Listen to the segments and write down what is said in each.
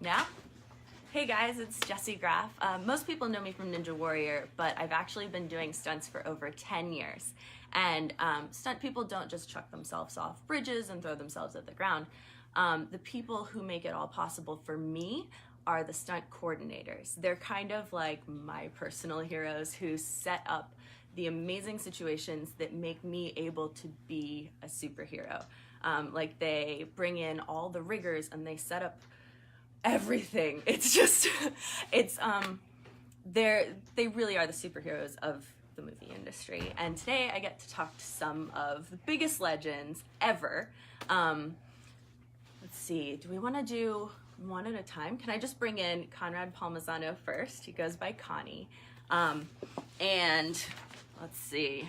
Now? Hey guys, it's Jessie Graff. Most people know me from Ninja Warrior, but I've actually been doing stunts for over 10 years. And stunt people don't just chuck themselves off bridges and throw themselves at the ground. The people who make it all possible for me are the stunt coordinators. They're kind of like my personal heroes who set up the amazing situations that make me able to be a superhero. Like they bring in all the riggers and they set up everything. It's just, they really are the superheroes of the movie industry. And today I get to talk to some of the biggest legends ever. Let's see, do we want to do one at a time? Can I just bring in Conrad Palmisano first? He goes by Connie. And let's see,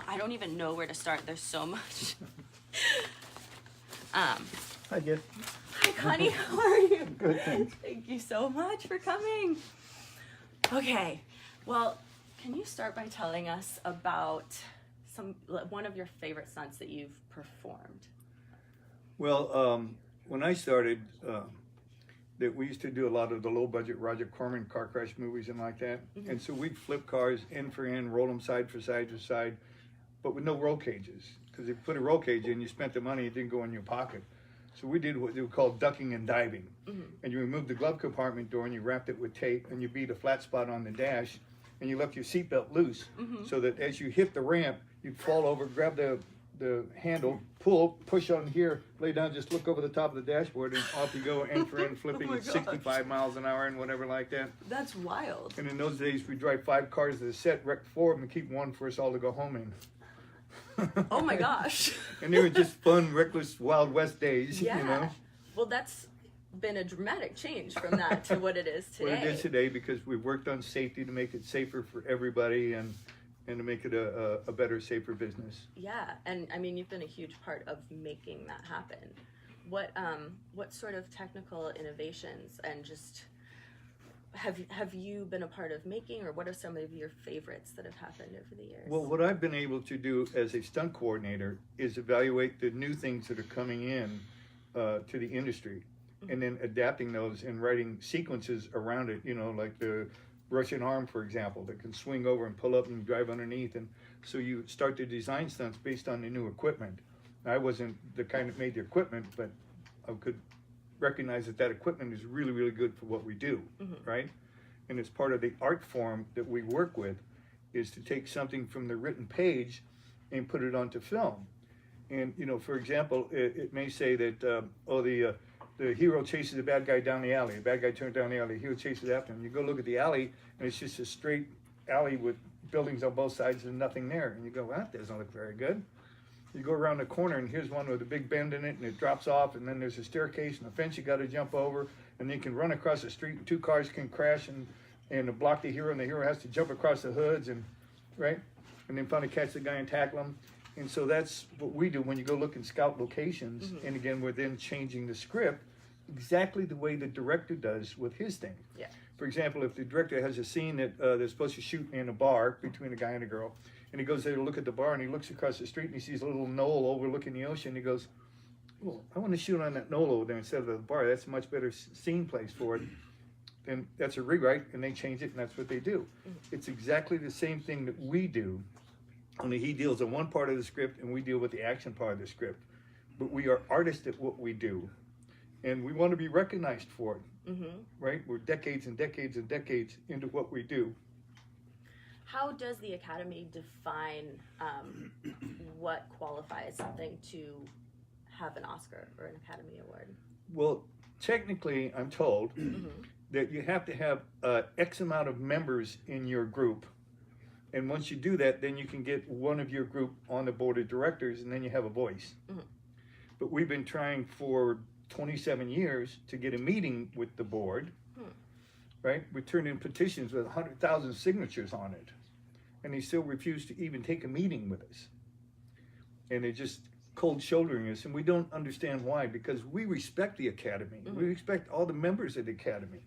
I don't even know where to start. There's so much. Hi, Jeff. Hi, Connie. How are you? Good, thanks. Thank you so much for coming. Okay, well, can you start by telling us about one of your favorite stunts that you've performed? Well, when I started, that we used to do a lot of the low-budget Roger Corman car crash movies and like that. Mm-hmm. And so we'd flip cars end for end, roll them side for side to side, but with no roll cages. Because if you put a roll cage in, you spent the money, it didn't go in your pocket. So we did what they would call ducking and diving. Mm-hmm. And you removed the glove compartment door and you wrapped it with tape and you beat a flat spot on the dash and you left your seatbelt loose. Mm-hmm. So that as you hit the ramp, you'd fall over, grab the handle, pull, push on here, lay down, just look over the top of the dashboard and off you go, end for end, flipping at 65 miles an hour and whatever like that. That's wild. And in those days, we'd drive 5 cars to the set, wreck 4 of them and keep one for us all to go home in. Oh my gosh. And they were just fun, reckless, Wild West days, yeah. You know? Well, that's been a dramatic change from that to what it is today. What it is today, because we've worked on safety to make it safer for everybody and to make it a better, safer business. Yeah, and I mean, you've been a huge part of making that happen. What sort of technical innovations and just have you been a part of making, or what are some of your favorites that have happened over the years? Well, what I've been able to do as a stunt coordinator is evaluate the new things that are coming in to the industry, mm-hmm. and then adapting those and writing sequences around it, you know, like the Russian arm, for example, that can swing over and pull up and drive underneath. And so you start to design stunts based on the new equipment. I wasn't the kind that made the equipment, but I could recognize that equipment is really, really good for what we do, mm-hmm. right? And it's part of the art form that we work with, is to take something from the written page and put it onto film. And, you know, for example, it may say that, the hero chases the bad guy down the alley. The bad guy turns down the alley. The hero chases after him. You go look at the alley, and it's just a straight alley with buildings on both sides and nothing there. And you go, well, that doesn't look very good. You go around the corner, and here's one with a big bend in it, and it drops off, and then there's a staircase and a fence you got to jump over, and then you can run across the street, and 2 cars can crash and block the hero, and the hero has to jump across the hoods, and right? And then finally catch the guy and tackle him. And so that's what we do when you go look and scout locations. Mm-hmm. And again, we're then changing the script exactly the way the director does with his thing. Yeah. For example, if the director has a scene that they're supposed to shoot in a bar between a guy and a girl, and he goes there to look at the bar, and he looks across the street and he sees a little knoll overlooking the ocean. He goes, well, I want to shoot on that knoll over there instead of the bar. That's a much better scene place for it. And that's a rewrite, and they change it, and that's what they do. Mm-hmm. It's exactly the same thing that we do, only he deals in one part of the script and we deal with the action part of the script. But we are artists at what we do, and we want to be recognized for it, mm-hmm. right? We're decades and decades and decades into what we do. How does the Academy define what qualifies something to have an Oscar or an Academy Award? Well, technically, I'm told mm-hmm. that you have to have X amount of members in your group. And once you do that, then you can get one of your group on the board of directors, and then you have a voice. Mm-hmm. But we've been trying for 27 years to get a meeting with the board, right? We turned in petitions with 100,000 signatures on it, and they still refuse to even take a meeting with us. And they're just cold shouldering us, and we don't understand why, because we respect the Academy. Mm-hmm. We respect all the members of the Academy,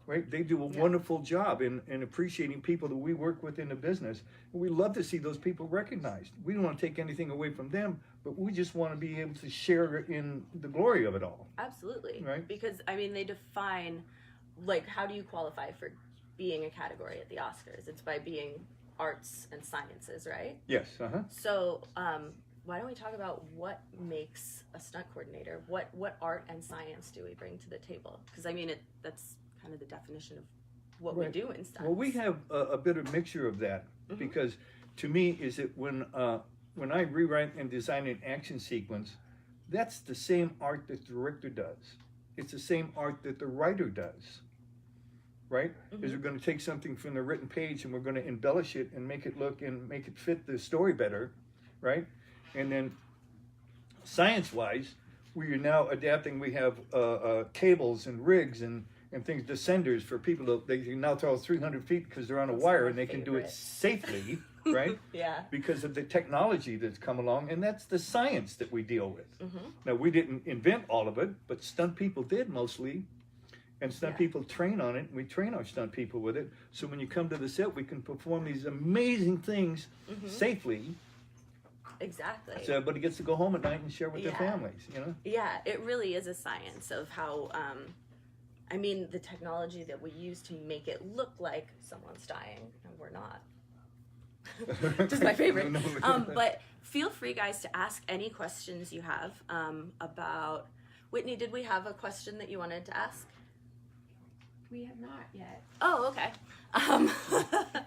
right? They do a wonderful job in appreciating people that we work with in the business. And we love to see those people recognized. We don't want to take anything away from them, but we just want to be able to share in the glory of it all. Absolutely. Right? Because, I mean, they define, like, how do you qualify for being a category at the Oscars? It's by being arts and sciences, right? Yes. So, why don't we talk about what makes a stunt coordinator? What art and science do we bring to the table? Because, I mean, that's kind of the definition of what we do in stunts. Well, we have a bit of mixture of that, because to me, is that when I rewrite and design an action sequence, that's the same art that the director does. It's the same art that the writer does, right? Is we're going to take something from the written page and we're going to embellish it and make it look and make it fit the story better, right? And then science-wise, we are now adapting. We have cables and rigs and things, descenders for people to, they can now throw 300 feet because they're on a wire and they can do it safely, right? Yeah. Because of the technology that's come along, and that's the science that we deal with. Now, we didn't invent all of it, but stunt people did mostly, and stunt people train on it, and we train our stunt people with it. So when you come to the set, we can perform these amazing things safely. Exactly. So everybody gets to go home at night and share with their families, you know? Yeah, it really is a science of how, I mean, the technology that we use to make it look like someone's dying, and we're not. Just my favorite. But feel free, guys, to ask any questions you have about... Whitney, did we have a question that you wanted to ask? We have not yet. Oh, okay.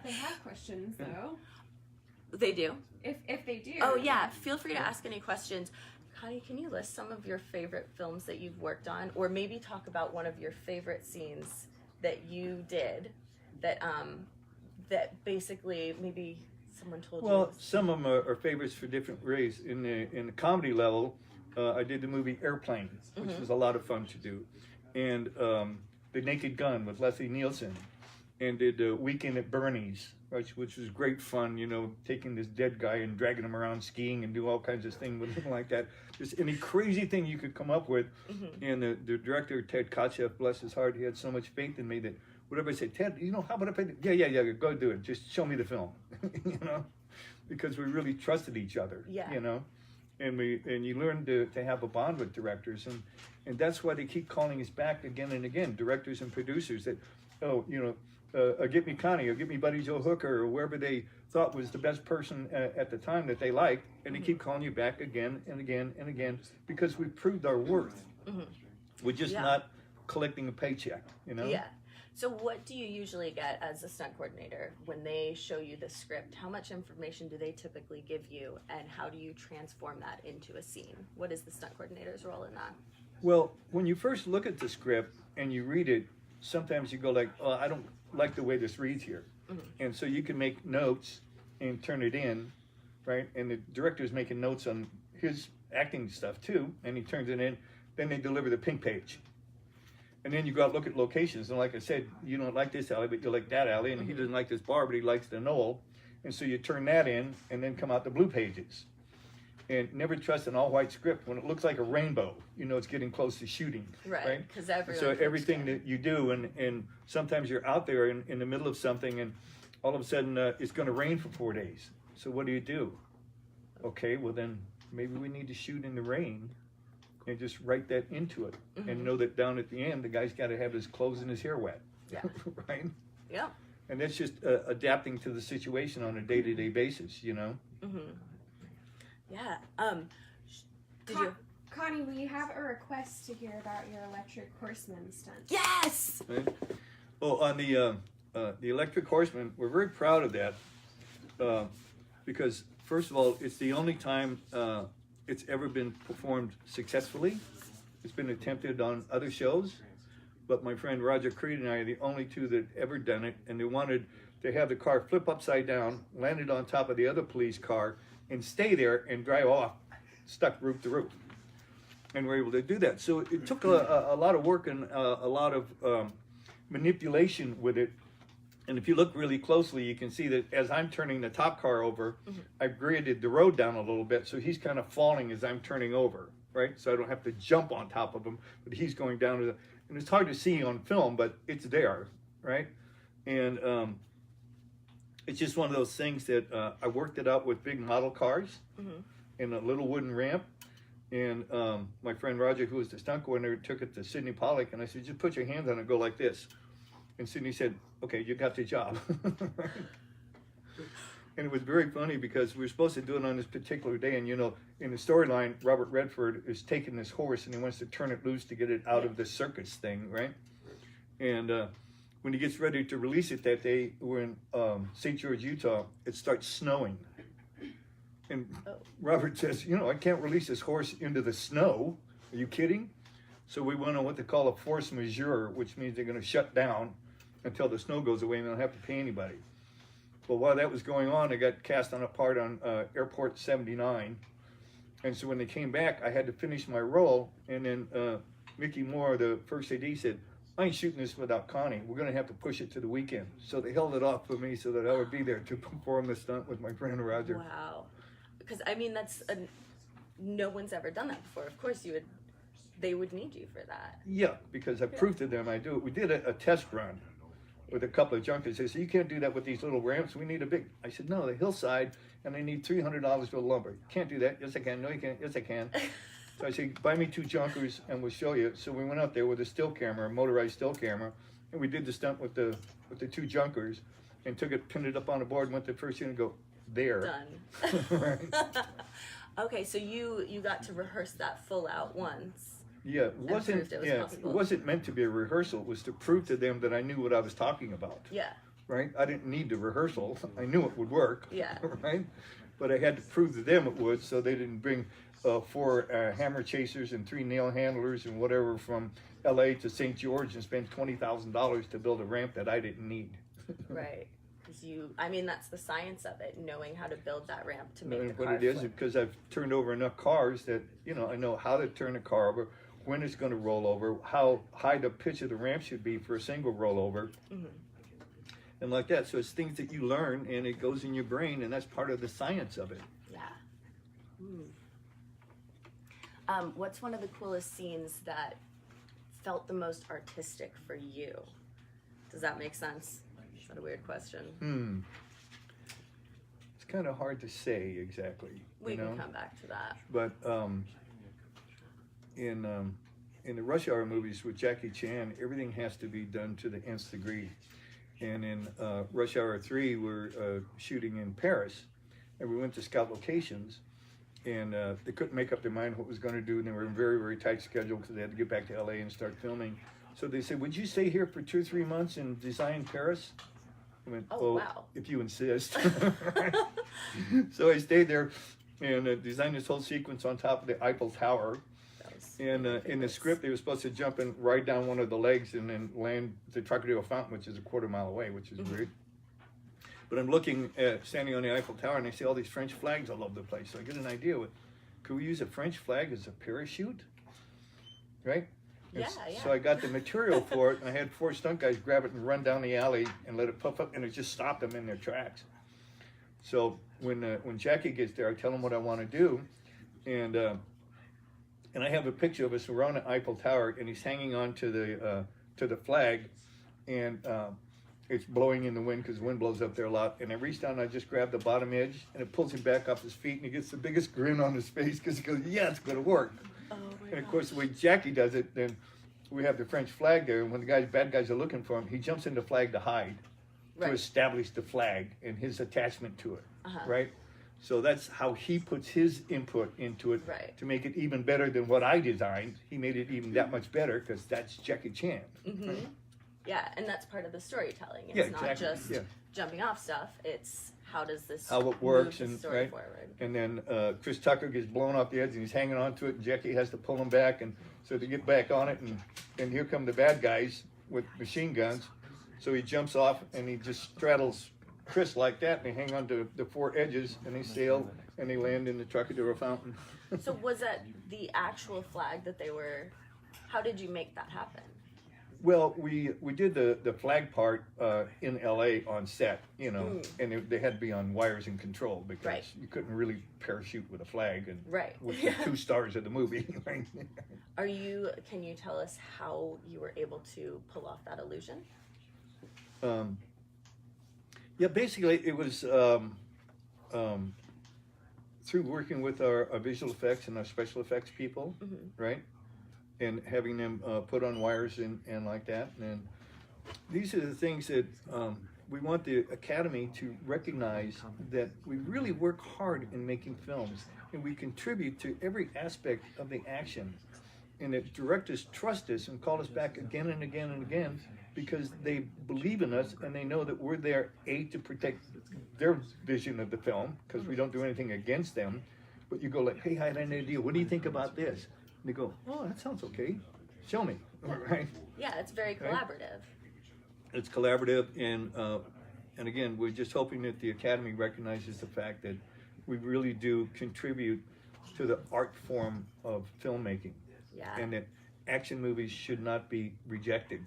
They have questions, though. They do? If they do. Oh, yeah. Feel free to ask any questions. Connie, can you list some of your favorite films that you've worked on? Or maybe talk about one of your favorite scenes that you did that that basically maybe someone told you. Well, some of them are favorites for different ways. In the comedy level, I did the movie Airplane, which was a lot of fun to do. And The Naked Gun with Leslie Nielsen. And did Weekend at Bernie's, which was great fun, you know, taking this dead guy and dragging him around skiing and do all kinds of things with him like that. Just any crazy thing you could come up with. And the director, Ted Kotcheff, bless his heart, he had so much faith in me that whatever I said, Ted, you know, how about if I did? Yeah, go do it. Just show me the film, you know, because we really trusted each other, you know. And you learn to have a bond with directors, and that's why they keep calling us back again and again, directors and producers, that, oh, you know, get me Connie, or get me Buddy Joe Hooker, or whoever they thought was the best person at the time that they liked, and they keep calling you back again and again and again, because we proved our worth. We're just not collecting a paycheck, you know? Yeah. So what do you usually get as a stunt coordinator when they show you the script? How much information do they typically give you, and how do you transform that into a scene? What is the stunt coordinator's role in that? Well, when you first look at the script and you read it, sometimes you go like, oh, I don't like the way this reads here. And so you can make notes and turn it in, right? And the director's making notes on his acting stuff too, and he turns it in. Then they deliver the pink page. And then you go out and look at locations. And like I said, you don't like this alley, but you like that alley. And he doesn't like this bar, but he likes the knoll. And so you turn that in and then come out the blue pages. And never trust an all-white script. When it looks like a rainbow, you know it's getting close to shooting. Right, because everyone... So everything that you do, and sometimes you're out there in the middle of something, and all of a sudden it's going to rain for 4 days. So what do? Okay, well then maybe we need to shoot in the rain and just write that into it, and know that down at the end, the guy's got to have his clothes and his hair wet. Yeah. Right? Yeah. And that's just adapting to the situation on a day-to-day basis, you know? Yeah. Connie, we have a request to hear about your Electric Horseman stunt. Yes! Right? Well, on the Electric Horseman, we're very proud of that, because, first of all, it's the only time it's ever been performed successfully. It's been attempted on other shows, but my friend Roger Creed and I are the only two that ever done it, and they wanted to have the car flip upside down, landed on top of the other police car, and stay there and drive off, stuck roof to roof. And we're able to do that. So it took a lot of work and a lot of manipulation with it. And if you look really closely, you can see that as I'm turning the top car over, I've graded the road down a little bit, so he's kind of falling as I'm turning over, right? So I don't have to jump on top of him, but he's going down to and it's hard to see on film, but it's there, right? And it's just one of those things that I worked it out with big model cars and a little wooden ramp. And my friend Roger, who was the stunt coordinator, took it to Sidney Pollack, and I said, just put your hands on it, go like this. And Sidney said, okay, you got the job. And it was very funny because we were supposed to do it on this particular day, and you know, in the storyline, Robert Redford is taking this horse and he wants to turn it loose to get it out of the circus thing, right? And when he gets ready to release it that day, we're in St. George, Utah, it starts snowing. And Robert says, you know, I can't release this horse into the snow. Are you kidding? So we went on what they call a force majeure, which means they're going to shut down until the snow goes away and they don't have to pay anybody. Well, while that was going on, I got cast on a part on Airport 79. And so when they came back, I had to finish my role. And then Mickey Moore, the first AD, said, I ain't shooting this without Connie. We're going to have to push it to the weekend. So they held it off for me so that I would be there to perform the stunt with my friend Roger. Wow. Because, I mean, no one's ever done that before. Of course, they would need you for that. Yeah, because I proved to them I do it. We did a test run with a couple of junkies. They said, you can't do that with these little ramps. We need a big. I said, no, the hillside, and they need $300 for the lumber. Can't do that. Yes, I can. No, you can't. Yes, I can. So I said, buy me 2 junkers and we'll show you. So we went out there with a still camera, a motorized still camera, and we did the stunt with the 2 junkers and took it, pinned it up on a board, and went to the first scene and go, there. Done. Right. Okay, so you got to rehearse that full out once. Yeah, it wasn't meant to be a rehearsal. It was to prove to them that I knew what I was talking about. Yeah. Right? I didn't need the rehearsal. I knew it would work. Yeah. Right? But I had to prove to them it would, so they didn't bring 4 hammer chasers and 3 nail handlers and whatever from LA to St. George and spend $20,000 to build a ramp that I didn't need. Right. Because I mean, that's the science of it, knowing how to build that ramp to make the what car it is flip. because I've turned over enough cars that, you know, I know how to turn a car over, when it's going to roll over, how high the pitch of the ramp should be for a single rollover, and like that. So it's things that you learn, and it goes in your brain, and that's part of the science of it. Yeah. What's one of the coolest scenes that felt the most artistic for you? Does that make sense? Is that a weird question? It's kind of hard to say exactly. We can come back to that. But in the Rush Hour movies with Jackie Chan, everything has to be done to the nth degree. And in Rush Hour 3, we're shooting in Paris, and we went to scout locations, and they couldn't make up their mind what was going to do, and they were in a very, very tight schedule because they had to get back to LA and start filming. So they said, would you stay here for 2 or 3 months and design Paris? I went, wow. If you insist. So I stayed there and designed this whole sequence on top of the Eiffel Tower. And in the script, they were supposed to jump and ride down one of the legs and then land the Trocadero Fountain, which is a quarter mile away, which is weird. But I'm looking at standing on the Eiffel Tower, and I see all these French flags all over the place. So I get an idea with, could we use a French flag as a parachute? Right? Yeah. So I got the material for it, and I had 4 stunt guys grab it and run down the alley and let it puff up, and it just stopped them in their tracks. So when Jackie gets there, I tell him what I want to do, and I have a picture of us. We're on the Eiffel Tower, and he's hanging on to the flag, and it's blowing in the wind because the wind blows up there a lot. And I reach down and I just grab the bottom edge, and it pulls him back off his feet, and he gets the biggest grin on his face because he goes, "Yeah, it's going to work." And of course, the way Jackie does it, then we have the French flag there, and when the bad guys are looking for him, he jumps in the flag to hide, to establish the flag and his attachment to it, right? So that's how he puts his input into it to make it even better than what I designed. He made it even that much better because that's Jackie Chan. Right? Yeah, and that's part of the storytelling. It's not just jumping off stuff. It's how does this how it works move the story forward. And then Chris Tucker gets blown off the edge and he's hanging on to it, and Jackie has to pull him back, and so they get back on it, and here come the bad guys with machine guns. So he jumps off and he just straddles Chris like that, and they hang on to the 4 edges, and they sail and they land in the Trocadero Fountain. So was that the actual flag that they were? How did you make that happen? Well, we did the flag part in LA on set, you know, and they had to be on wires and control because Right. you couldn't really parachute with a flag and Right. with the 2 stars of the movie. Right? Can you tell us how you were able to pull off that illusion? Yeah, basically it was through working with our visual effects and our special effects people, right? And having them put on wires and like that. And these are the things that we want the Academy to recognize, that we really work hard in making films and we contribute to every aspect of the action. And that directors trust us and call us back again and again and again because they believe in us and they know that we're there, A, to protect their vision of the film, because we don't do anything against them. But you go like, hey, I had an idea. What do you think about this? And they go, oh, that sounds okay. Show me, right? Yeah, it's very collaborative. It's collaborative, and again, we're just hoping that the Academy recognizes the fact that we really do contribute to the art form of filmmaking. Yeah. And that action movies should not be rejected.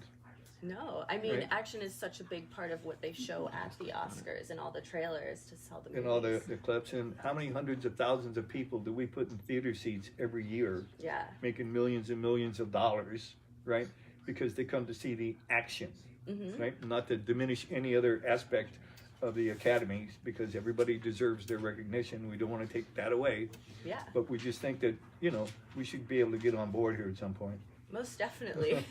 No, I mean, Right. action is such a big part of what they show at the Oscars and all the trailers to sell the movies. And all the clips, and how many hundreds of thousands of people do we put in theater seats every year, Yeah. making millions and millions of dollars, right? Because they come to see the action, right? Not to diminish any other aspect of the Academy, because everybody deserves their recognition. We don't want to take that away. Yeah. But we just think that, you know, we should be able to get on board here at some point. Most definitely.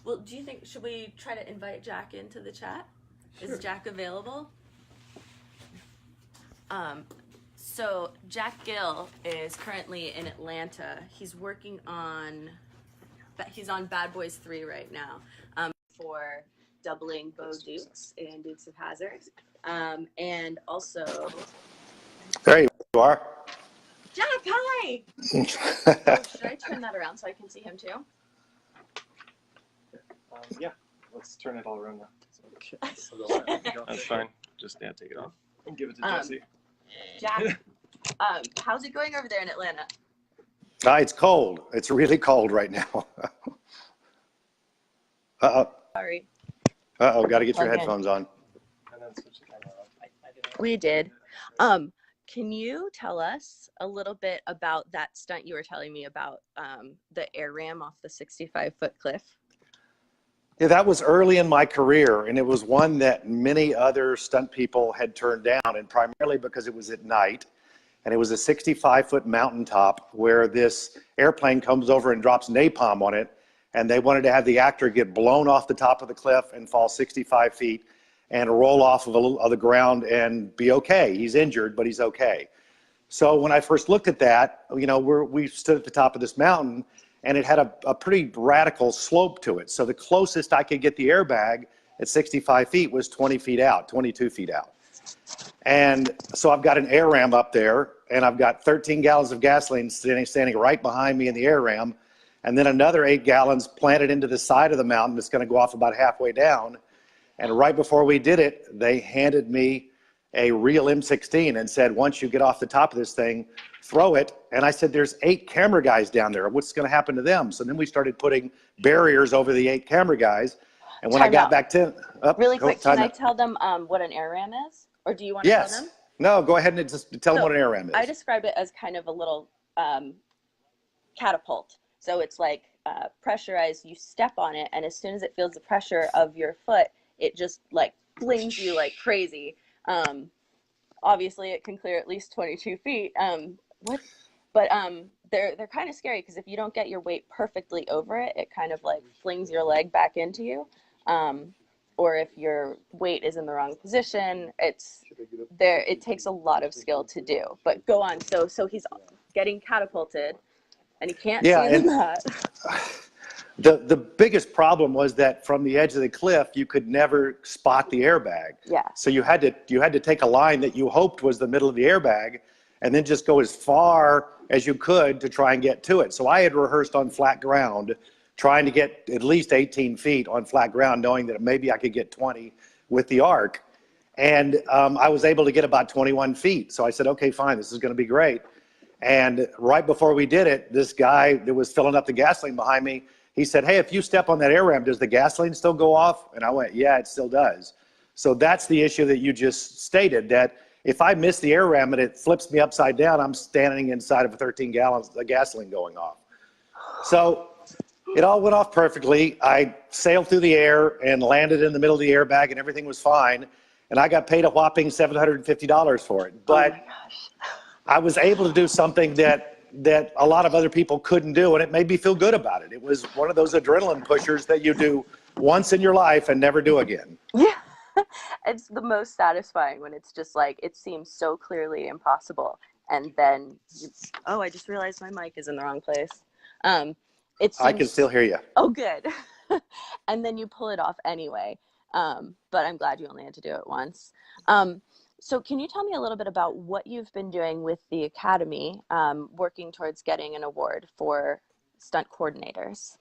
Well, do you think, should we try to invite Jack into the chat? Sure. Is Jack available? So Jack Gill is currently in Atlanta. He's working on, he's on Bad Boys 3 right now, for doubling Bo Dukes in Dukes of Hazzard. And also, There you are. Jack, hi! Should I turn that around so I can see him too? Yeah, let's turn it all around now. That's fine. Just take it off. And give it to Jessie. Jack, how's it going over there in Atlanta? It's cold. It's really cold right now. Uh-oh. Sorry. Uh-oh, got to get your Plug in. headphones on. And then switch the camera off. We did. Can you tell us a little bit about that stunt you were telling me about, the air ram off the 65-foot cliff? Yeah, that was early in my career, and it was one that many other stunt people had turned down, and primarily because it was at night, and it was a 65-foot mountaintop where this airplane comes over and drops napalm on it, and they wanted to have the actor get blown off the top of the cliff and fall 65 feet and roll off of the ground and be okay. He's injured, but he's okay. So when I first looked at that, you know, we stood at the top of this mountain, and it had a pretty radical slope to it. So the closest I could get the airbag at 65 feet was 20 feet out, 22 feet out. And so I've got an air ram up there, and I've got 13 gallons of gasoline standing right behind me in the air ram, and then another 8 gallons planted into the side of the mountain that's gonna go off about halfway down. And right before we did it, they handed me a real M16 and said, once you get off the top of this thing, throw it. And I said, there's 8 camera guys down there. What's going to happen to them? So then we started putting barriers over the 8 camera guys. And when I got back to Really quick, can I tell them what an air ram is? Or do you want to tell them? No, go ahead and just tell them what an air ram is. I describe it as kind of a little catapult. So it's like pressurized, you step on it, and as soon as it feels the pressure of your foot, it just like flings you like crazy. Obviously it can clear at least 22 feet. But they're kind of scary because if you don't get your weight perfectly over it, it kind of like flings your leg back into you. Or if your weight is in the wrong position, it takes a lot of skill to do. But go on. So he's getting catapulted and he can't see the mat. The biggest problem was that from the edge of the cliff, you could never spot the airbag. Yeah. So you had to take a line that you hoped was the middle of the airbag and then just go as far as you could to try and get to it. So I had rehearsed on flat ground, trying to get at least 18 feet on flat ground, knowing that maybe I could get 20 with the arc. And I was able to get about 21 feet. So I said, okay, fine, this is going to be great. And right before we did it, this guy that was filling up the gasoline behind me He said, hey, if you step on that air ramp, does the gasoline still go off? And I went, yeah, it still does. So that's the issue that you just stated, that if I miss the air ramp and it flips me upside down, I'm standing inside of 13 gallons of gasoline going off. So it all went off perfectly. I sailed through the air and landed in the middle of the airbag, and everything was fine. And I got paid a whopping $750 for it. But I was able to do something that a lot of other people couldn't do, and it made me feel good about it. It was one of those adrenaline pushers that you do once in your life and never do again. Yeah. It's the most satisfying when it's just like, it seems so clearly impossible. And then, oh, I just realized my mic is in the wrong place. I can still hear you. Oh, good. And then you pull it off anyway. But I'm glad you only had to do it once. So can you tell me a little bit about what you've been doing with the Academy, working towards getting an award for stunt coordinators?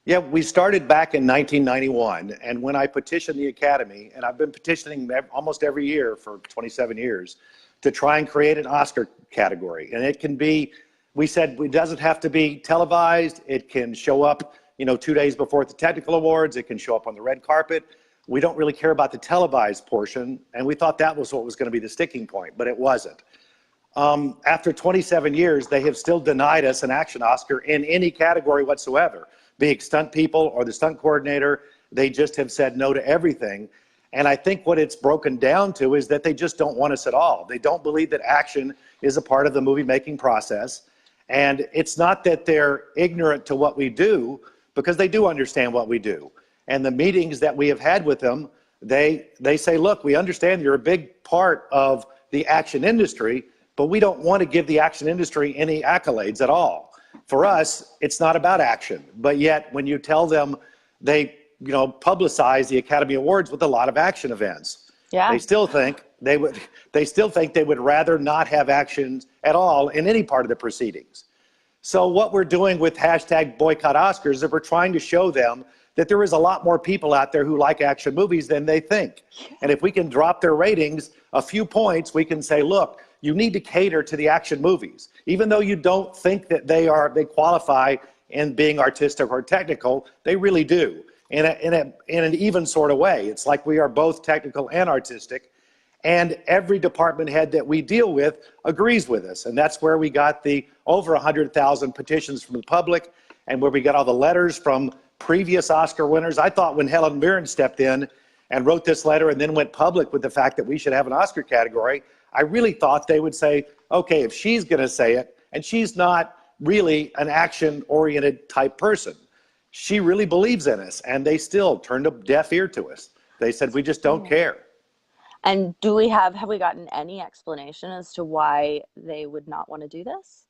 Yeah, we started back in 1991, and when I petitioned the Academy, and I've been petitioning almost every year for 27 years, to try and create an Oscar category. And it can be, we said it doesn't have to be televised, it can show up, 2 days before the technical awards, it can show up on the red carpet. We don't really care about the televised portion, and we thought that was what was going to be the sticking point, but it wasn't. After 27 years, they have still denied us an action Oscar in any category whatsoever. Be it stunt people or the stunt coordinator, they just have said no to everything. And I think what it's broken down to is that they just don't want us at all. They don't believe that action is a part of the movie making process. And it's not that they're ignorant to what we do, because they do understand what we do. And the meetings that we have had with them, they say, look, we understand you're a big part of the action industry, but we don't want to give the action industry any accolades at all. For us, it's not about action, but yet when you tell them, they publicize the Academy Awards with a lot of action events. Yeah. They still think they would rather not have actions at all in any part of the proceedings. So what we're doing with hashtag boycott Oscars is we're trying to show them that there is a lot more people out there who like action movies than they think. And if we can drop their ratings a few points, we can say, look, you need to cater to the action movies. Even though you don't think that they qualify in being artistic or technical, they really do. In an even sort of way. It's like we are both technical and artistic. And every department head that we deal with agrees with us. And that's where we got the over 100,000 petitions from the public, and where we got all the letters from previous Oscar winners. I thought when Helen Mirren stepped in and wrote this letter and then went public with the fact that we should have an Oscar category, I really thought they would say, okay, if she's going to say it, and she's not really an action-oriented type person, she really believes in us, and they still turned a deaf ear to us. They said, we just don't care. And have we gotten any explanation as to why they would not want to do this?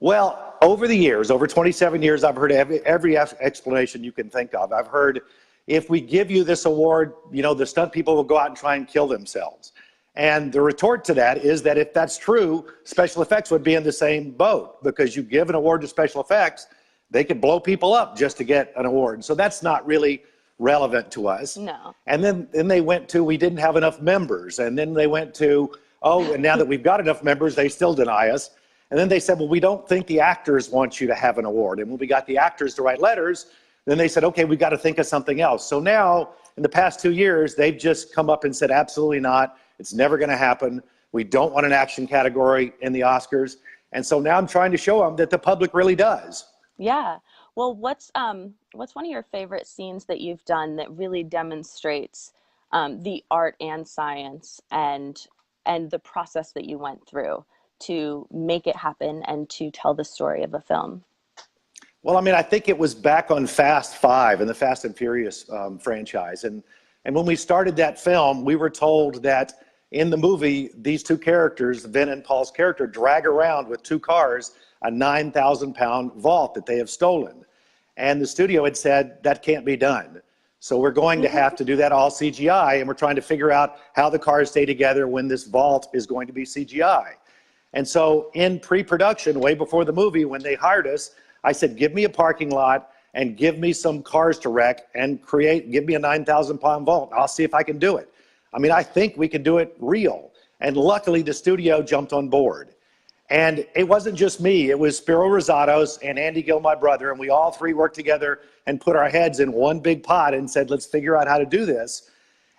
Well, over the years, over 27 years, I've heard every explanation you can think of. I've heard, if we give you this award, the stunt people will go out and try and kill themselves. And the retort to that is that if that's true, special effects would be in the same boat, because you give an award to special effects, they could blow people up just to get an award. So that's not really relevant to us. No. And then they went to, we didn't have enough members. And then they went to, and now that we've got enough members, they still deny us. And then they said, well, we don't think the actors want you to have an award. And when we got the actors to write letters, then they said, okay, we've got to think of something else. So now, in the past 2 years, they've just come up and said, absolutely not. It's never going to happen. We don't want an action category in the Oscars. And so now I'm trying to show them that the public really does. Yeah. Well, what's one of your favorite scenes that you've done that really demonstrates the art and science and the process that you went through to make it happen and to tell the story of a film? Well, I mean, I think it was back on Fast 5 in the Fast and Furious franchise. And when we started that film, we were told that in the movie, these two characters, Vin and Paul's character, drag around with two cars a 9,000-pound vault that they have stolen. And the studio had said, that can't be done. So we're going to have to do that all CGI, and we're trying to figure out how the cars stay together when this vault is going to be CGI. And so in pre-production, way before the movie, when they hired us, I said, give me a parking lot and give me some cars to wreck and give me a 9,000-pound vault. I'll see if I can do it. I mean, I think we can do it real. And luckily, the studio jumped on board. And it wasn't just me, it was Spiro Rosatos and Andy Gill, my brother, and we all three worked together and put our heads in one big pot and said, let's figure out how to do this.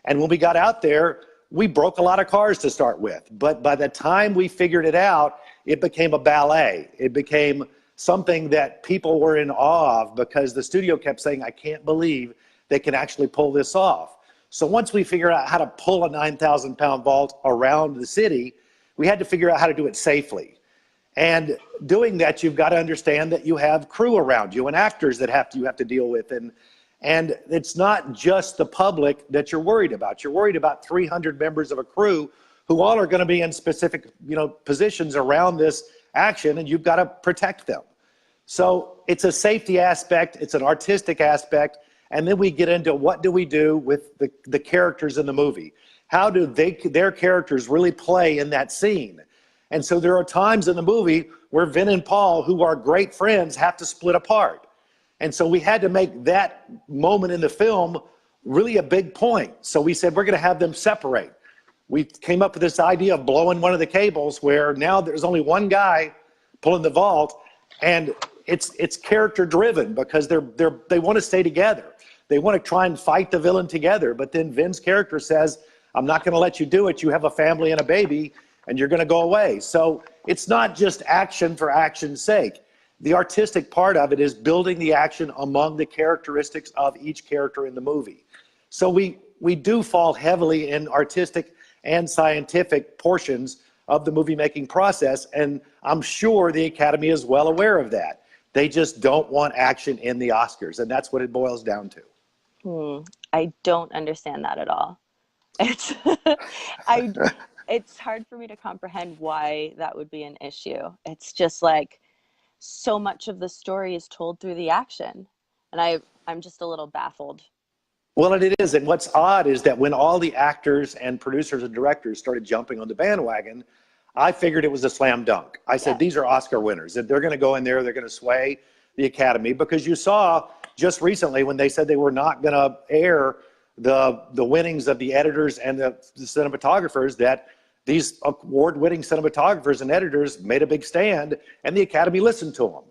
And when we got out there, we broke a lot of cars to start with. But by the time we figured it out, it became a ballet. It became something that people were in awe of because the studio kept saying, I can't believe they can actually pull this off. So once we figured out how to pull a 9,000-pound vault around the city, we had to figure out how to do it safely. And doing that, you've got to understand that you have crew around you and actors that you have to deal with. And it's not just the public that you're worried about. You're worried about 300 members of a crew who all are going to be in specific, positions around this action, and you've got to protect them. So it's a safety aspect, it's an artistic aspect, and then we get into what do we do with the characters in the movie? How do their characters really play in that scene? And so there are times in the movie where Vin and Paul, who are great friends, have to split apart. And so we had to make that moment in the film really a big point. So we said, we're going to have them separate. We came up with this idea of blowing one of the cables where now there's only one guy pulling the vault, and it's character driven because they want to stay together. They want to try and fight the villain together. But then Vin's character says, I'm not going to let you do it. You have a family and a baby, and you're going to go away. So it's not just action for action's sake. The artistic part of it is building the action among the characteristics of each character in the movie. So we do fall heavily in artistic and scientific portions of the movie making process, and I'm sure the Academy is well aware of that. They just don't want action in the Oscars, and that's what it boils down to. I don't understand that at all. It's it's hard for me to comprehend why that would be an issue. It's just like so much of the story is told through the action, and I'm just a little baffled. Well, it is, and what's odd is that when all the actors and producers and directors started jumping on the bandwagon, I figured it was a slam dunk. I said, these are Oscar winners. They're going to go in there, they're going to sway the Academy, because you saw just recently when they said they were not going to air the winnings of the editors and the cinematographers, that these award-winning cinematographers and editors made a big stand, and the Academy listened to them.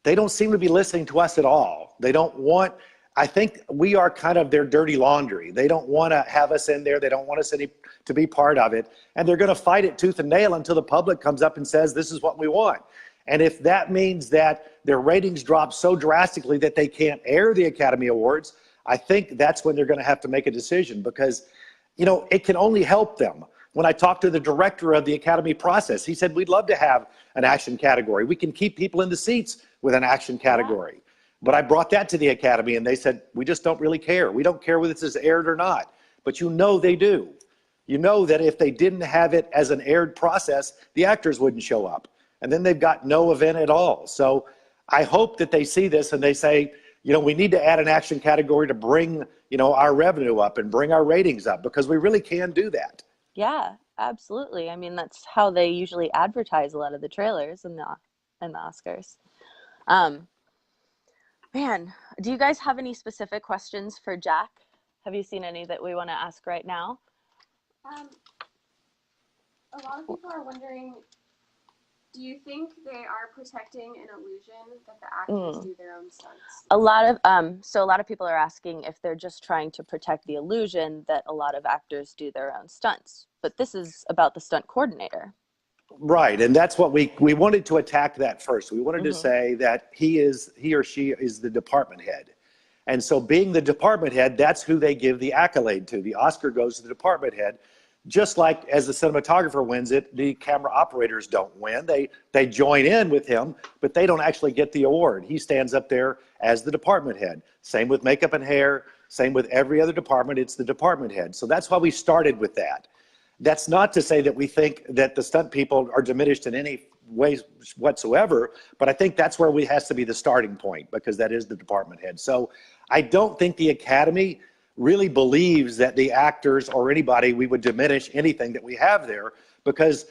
They don't seem to be listening to us at all. They don't want... I think we are kind of their dirty laundry. They don't want to have us in there. They don't want us to be part of it. And they're going to fight it tooth and nail until the public comes up and says, this is what we want. And if that means that their ratings drop so drastically that they can't air the Academy Awards, I think that's when they're going to have to make a decision, because, it can only help them. When I talked to the director of the Academy process, he said, we'd love to have an action category. We can keep people in the seats with an action category. But I brought that to the Academy, and they said, we just don't really care. We don't care whether this is aired or not. But they do. You know that if they didn't have it as an aired process, the actors wouldn't show up. And then they've got no event at all. So I hope that they see this and they say, we need to add an action category to bring, our revenue up and bring our ratings up, because we really can do that. Yeah, absolutely. I mean, that's how they usually advertise a lot of the trailers and the Oscars. Man, do you guys have any specific questions for Jack? Have you seen any that we want to ask right now? A lot of people are wondering, do you think they are protecting an illusion that the actors do their own stunts? A lot of people are asking if they're just trying to protect the illusion that a lot of actors do their own stunts. But this is about the stunt coordinator. Right, and that's what we wanted to attack that first. We wanted to say that he or she is the department head. And so being the department head, that's who they give the accolade to. The Oscar goes to the department head. Just like as the cinematographer wins it, the camera operators don't win. They join in with him, but they don't actually get the award. He stands up there as the department head. Same with makeup and hair, same with every other department, it's the department head. So that's why we started with that. That's not to say that we think that the stunt people are diminished in any way whatsoever, but I think that's where has to be the starting point, because that is the department head. So I don't think the Academy really believes that the actors or anybody, we would diminish anything that we have there, because,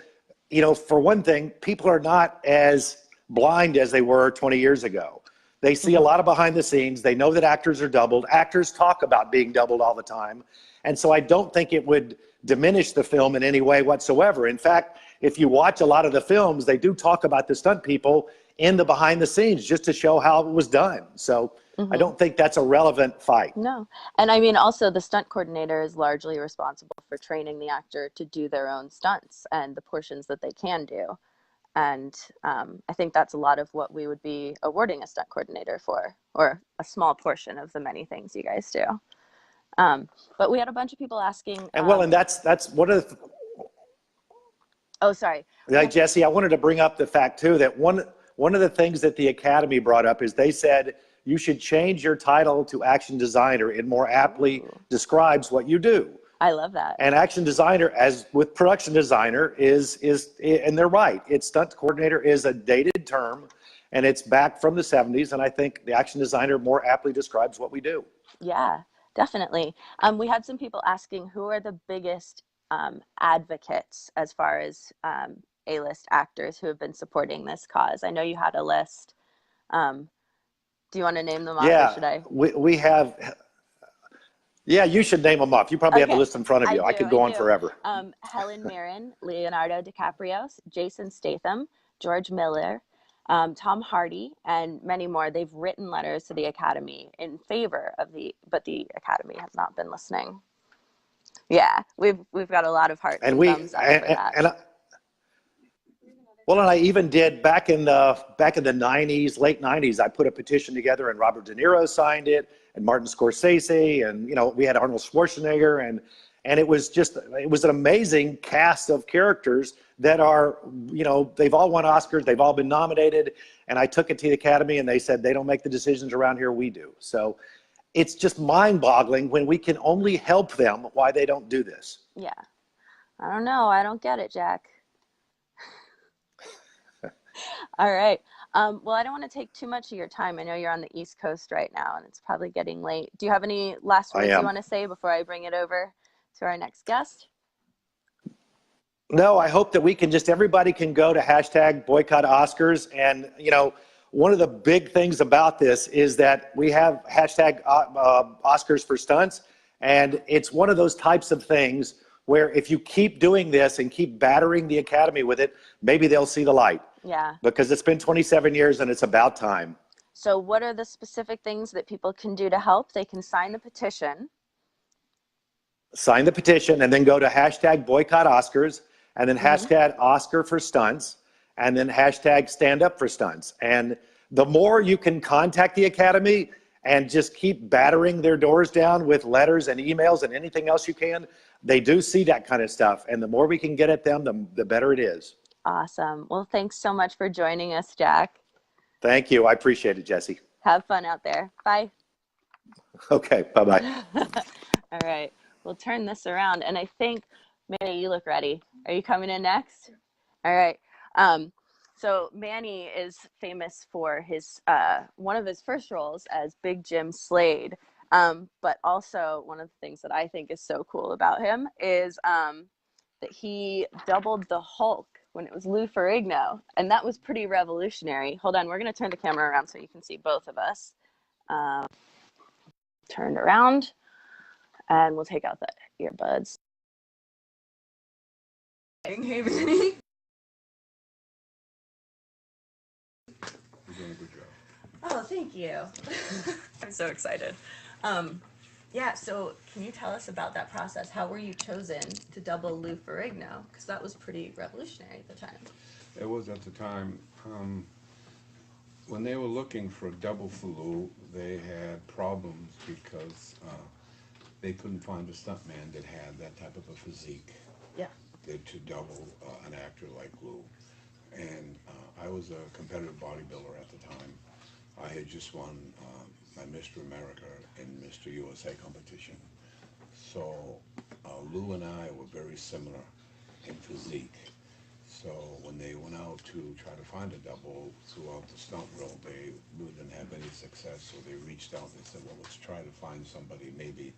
for one thing, people are not as blind as they were 20 years ago. They see a lot of behind the scenes. They know that actors are doubled. Actors talk about being doubled all the time. And so I don't think it would diminish the film in any way whatsoever. In fact, if you watch a lot of the films, they do talk about the stunt people in the behind the scenes just to show how it was done. So I don't think that's a relevant fight. No. And I mean, also the stunt coordinator is largely responsible for training the actor to do their own stunts and the portions that they can do. And I think that's a lot of what we would be awarding a stunt coordinator for, or a small portion of the many things you guys do. But we had a bunch of people asking. And well, and that's one of the, oh, sorry. like, Jesse, I wanted to bring up the fact too, that one of the things that the Academy brought up is they said you should change your title to action designer. It more aptly describes what you do. I love that. And action designer, as with production designer, is and they're right. It's stunt coordinator is a dated term, and it's back from the 70s. And I think the action designer more aptly describes what we do. Yeah, definitely. We had some people asking who are the biggest advocates as far as A-list actors who have been supporting this cause. I know you had a list. Do you want to name them off, or should I? We have. Yeah, you should name them off. You probably have the list in front of you. I could go on forever. Helen Mirren, Leonardo DiCaprio, Jason Statham, George Miller, Tom Hardy, and many more. They've written letters to the Academy in favor of but the Academy has not been listening. Yeah, we've got a lot of hearts and thumbs up for that. Well, and I even did back in the 90s, late 90s, I put a petition together and Robert De Niro signed it and Martin Scorsese, and, you know, we had Arnold Schwarzenegger, and it was an amazing cast of characters that are, you know, they've all won Oscars, they've all been nominated, and I took it to the Academy and they said, they don't make the decisions around here, we do. So it's just mind-boggling when we can only help them why they don't do this. Yeah. I don't know. I don't get it, Jack. All right. Well, I don't want to take too much of your time. I know you're on the East Coast right now, and it's probably getting late. Do you have any last words you want to say before I bring it over to our next guest? No, I hope that everybody can go to hashtag boycott Oscars. And, you know, one of the big things about this is that we have hashtag Oscars for Stunts. And it's one of those types of things where if you keep doing this and keep battering the Academy with it, maybe they'll see the light. Yeah. Because it's been 27 years and it's about time. So what are the specific things that people can do to help? They can sign the petition. Sign the petition and then go to hashtag boycott Oscars and then hashtag Oscar for Stunts and then hashtag stand up for stunts. And the more you can contact the Academy and just keep battering their doors down with letters and emails and anything else you can, they do see that kind of stuff. And the more we can get at them, the better it is. Awesome. Well, thanks so much for joining us, Jack. Thank you. I appreciate it, Jessie. Have fun out there. Bye. Okay. Bye-bye. All right. We'll turn this around. And I think, Manny, you look ready. Are you coming in next? All right. So Manny is famous for his one of his first roles as Big Jim Slade. But also one of the things that I think is so cool about him is that he doubled the Hulk when it was Lou Ferrigno, and that was pretty revolutionary. Hold on, we're going to turn the camera around so you can see both of us. Turned around, and we'll take out the earbuds. Hey, Manny. You're doing a good job. Oh, thank you. I'm so excited. Yeah, so can you tell us about that process? How were you chosen to double Lou Ferrigno? Because that was pretty revolutionary at the time. It was at the time. When they were looking for a double for Lou, they had problems because they couldn't find a stuntman that had that type of a physique. Yeah. To double an actor like Lou. And I was a competitive bodybuilder at the time. I had just won my Mr. America and Mr. USA competition. So Lou and I were very similar in physique. So when they went out to try to find a double throughout the stunt world, they really didn't have any success. So they reached out and said, well, let's try to find somebody, maybe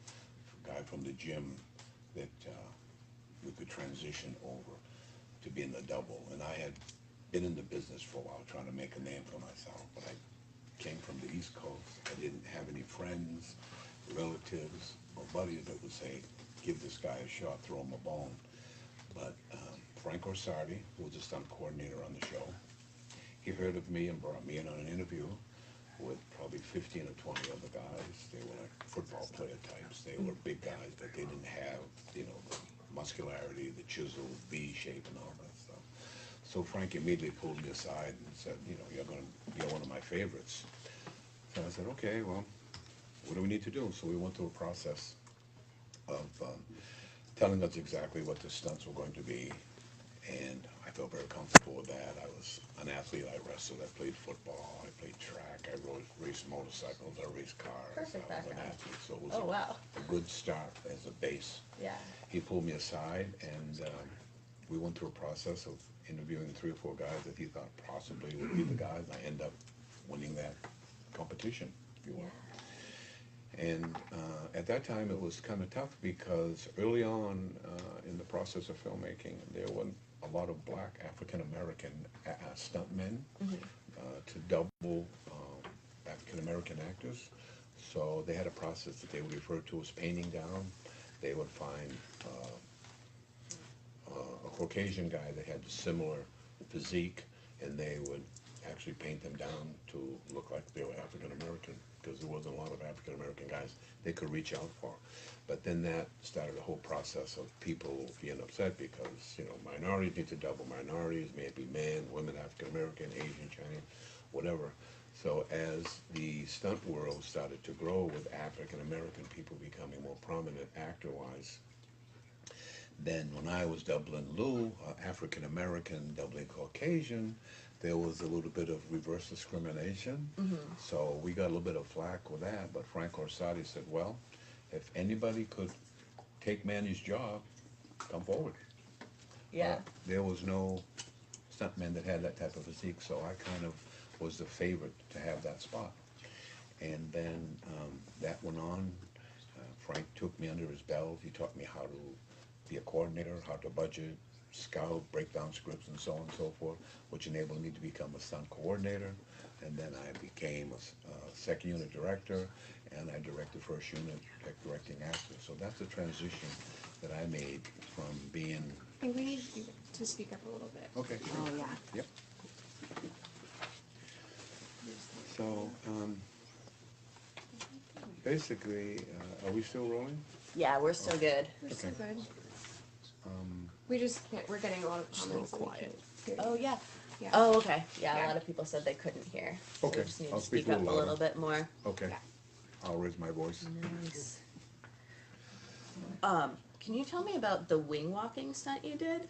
a guy from the gym that we could transition over to being the double. And I had been in the business for a while trying to make a name for myself, but I came from the East Coast. I didn't have any friends, relatives, or buddies that would say, give this guy a shot, throw him a bone. But Frank Orsardi, who was a stunt coordinator on the show, he heard of me and brought me in on an interview with probably 15 or 20 other guys. They were like football player types. They were big guys, but they didn't have, you know, the muscularity, the chisel, V shape, and all that stuff. So Frank immediately pulled me aside and said, you know, you're one of my favorites. So I said, okay, well, what do we need to do? So we went through a process of telling us exactly what the stunts were going to be, and I felt very comfortable with that. I was an athlete. I wrestled. I played football. I played track. I raced motorcycles. I raced cars. Perfect I was an background. athlete, so it was Oh, wow. a good start as a base. Yeah. He pulled me aside, and we went through a process of interviewing 3 or 4 guys that he thought possibly would be the guys. I ended up winning that competition, if you will. And at that time, it was kind of tough because early on in the process of filmmaking, there weren't a lot of black African-American stuntmen to double African-American actors. So they had a process that they would refer to as painting down. They would find a Caucasian guy that had a similar physique, and they would actually paint them down to look like they were African-American, because there wasn't a lot of African-American guys they could reach out for. But then that started a whole process of people being upset because, you know, minorities need to double minorities, maybe men, women, African-American, Asian, Chinese, whatever. So as the stunt world started to grow with African-American people becoming more prominent actor-wise, then when I was doubling Lou, African-American doubling Caucasian, there was a little bit of reverse discrimination. So we got a little bit of flack with that, but Frank Orsatti said, well, if anybody could take Manny's job, come forward. Yeah. There was no stuntman that had that type of physique, so I kind of was the favorite to have that spot. And then that went on. Frank took me under his belt. He taught me how to be a coordinator, how to budget, scout, break down scripts, and so on and so forth, which enabled me to become a stunt coordinator. And then I became a second unit director, and I directed first unit, directing actor. So that's the transition that I made from being... I think we need you to speak up a little bit. Okay. Oh, yeah. Yep. So, basically, are we still rolling? Yeah, we're still good. We're so Okay. good. We just can't, we're getting a lot of comments. So and we quiet. can't hear Oh, you. yeah. Yeah. Oh, okay. Yeah, Yeah. a lot of people said they couldn't hear. So Okay, we just need I'll to speak speak a up a little little louder. bit more. Okay. Yeah. I'll raise my voice. Nice. Can you tell me about the wing walking stunt you did?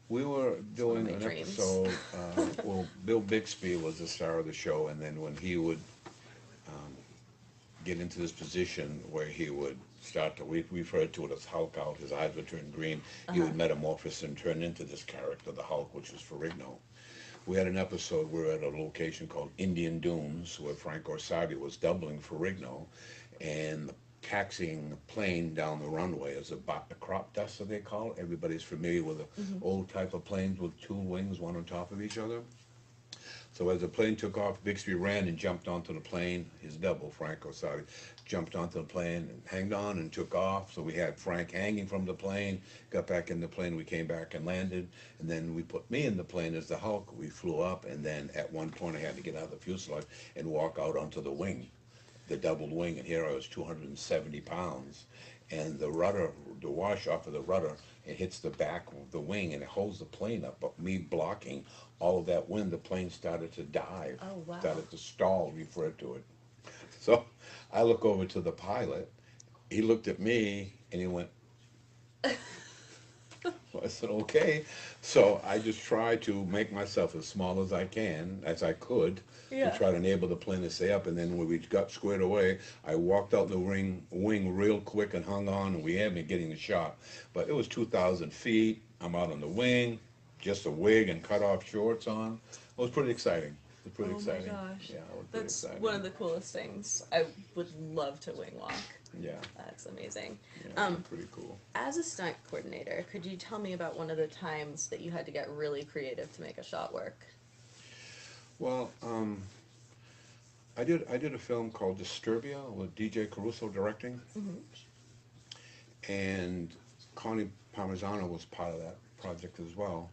We were doing my an dreams. episode, well, Bill Bixby was the star of the show, and then when he would get into this position where he would start to, we referred to it as Hulk out, his eyes would turn green, he would metamorphose and turn into this character, the Hulk, which was Ferrigno. We had an episode, we were at a location called Indian Dunes, where Frank Orsatti was doubling Ferrigno, and taxiing the plane down the runway as a crop duster, they call it. Everybody's familiar with the old type of planes with 2 wings, one on top of each other. So as the plane took off, Bixby ran and jumped onto the plane. His double, Frank Orsatti, jumped onto the plane and hanged on and took off. So we had Frank hanging from the plane, got back in the plane, we came back and landed, and then we put me in the plane as the Hulk. We flew up, and then at one point I had to get out of the fuselage and walk out onto the wing, the doubled wing, and here I was 270 pounds, and the rudder, the wash off of the rudder, it hits the back of the wing and it holds the plane up, but me blocking all of that wind, the plane started to dive, Oh, wow. started to stall, referred to it. So I look over to the pilot, he looked at me and he went, so I said, okay. So I just try to make myself as small as I can, as I could, Yeah. to try to enable the plane to stay up. And then when we got squared away, I walked out the wing real quick and hung on, and we had me getting the shot. But it was 2,000 feet. I'm out on the wing, just a wig and cut off shorts on. It was pretty exciting. It was pretty exciting. Oh my gosh. Yeah, it was pretty That's exciting. one of the coolest things. I would love to wing walk. Yeah, That's amazing. yeah, it was pretty cool. As a stunt coordinator, could you tell me about one of the times that you had to get really creative to make a shot work? Well, I did a film called Disturbia with DJ Caruso directing, and Connie Palmisano was part of that project as well,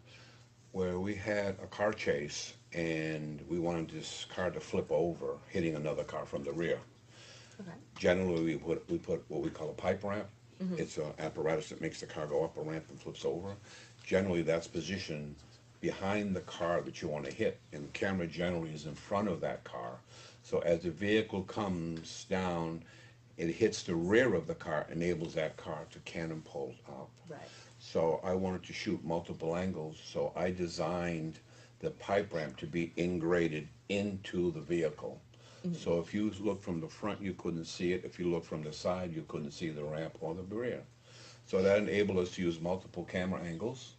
where we had a car chase and we wanted this car to flip over, hitting another car from the rear. Okay. Generally, we put what we call a pipe ramp. It's an apparatus that makes the car go up a ramp and flips over. Generally, that's positioned behind the car that you want to hit, and the camera generally is in front of that car. So as the vehicle comes down, it hits the rear of the car, enables that car to cannon pull out. Right. So I wanted to shoot multiple angles, so I designed the pipe ramp to be ingraded into the vehicle. So if you look from the front, you couldn't see it. If you look from the side, you couldn't see the ramp or the rear. So that enabled us to use multiple camera angles,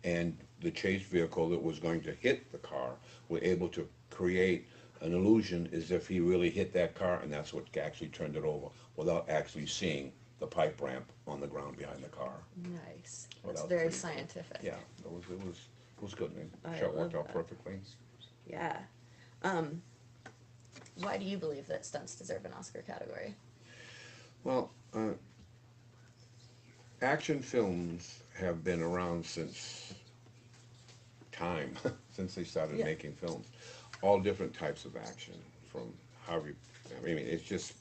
and the chase vehicle that was going to hit the car, we're able to create an illusion as if he really hit that car, and that's what actually turned it over without actually seeing the pipe ramp on the ground behind the car. Nice. So That's that was very pretty cool. scientific. Yeah, it was good, and I the shot love worked out that. perfectly. Yeah. Why do you believe that stunts deserve an Oscar category? Well, action films have been around since time, since they started Yeah. making films. All different types of action, from Harvey, I mean, it's just,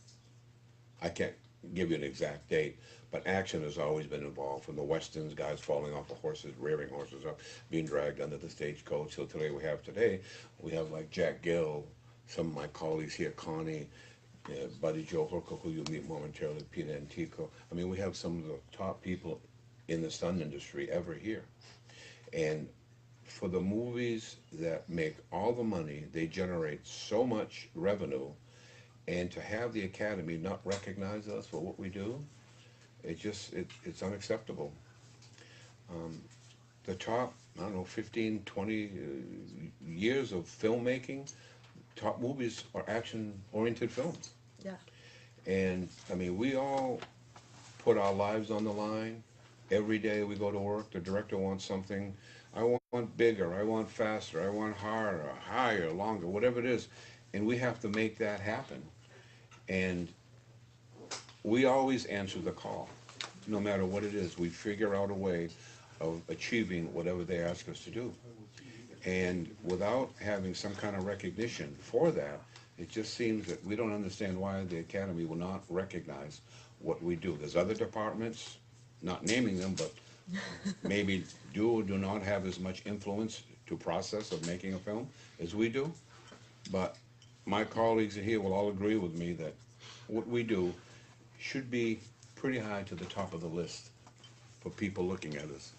I can't give you an exact date, but action has always been involved, from the westerns, guys falling off the horses, rearing horses up, being dragged under the stagecoach, till today we have like Jack Gill, some of my colleagues here, Connie, Buddy Joe Hooker, who you'll meet momentarily, Peter Antico. I mean, we have some of the top people in the stunt industry ever here. And for the movies that make all the money, they generate so much revenue, and to have the Academy not recognize us for what we do, it's unacceptable. The top, I don't know, 15, 20 years of filmmaking, top movies are action-oriented films. Yeah. And, I mean, we all put our lives on the line. Every day we go to work, the director wants something. I want bigger, I want faster, I want harder, higher, longer, whatever it is. And we have to make that happen. And we always answer the call, no matter what it is. We figure out a way of achieving whatever they ask us to do. And without having some kind of recognition for that, it just seems that we don't understand why the Academy will not recognize what we do. There's other departments, not naming them, but maybe do or do not have as much influence to process of making a film as we do. But my colleagues here will all agree with me that what we do should be pretty high to the top of the list for people looking at us,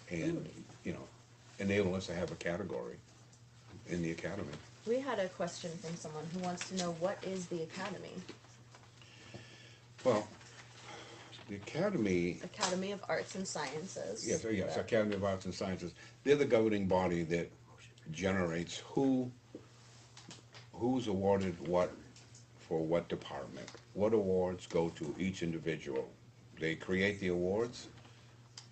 and, you know, enable us to have a category in the Academy. We had a question from someone who wants to know, what is the Academy? Well, the Academy, Academy of Arts and Sciences. yes, Academy of Arts and Sciences, they're the governing body that generates who's awarded what for what department. What awards go to each individual. They create the awards.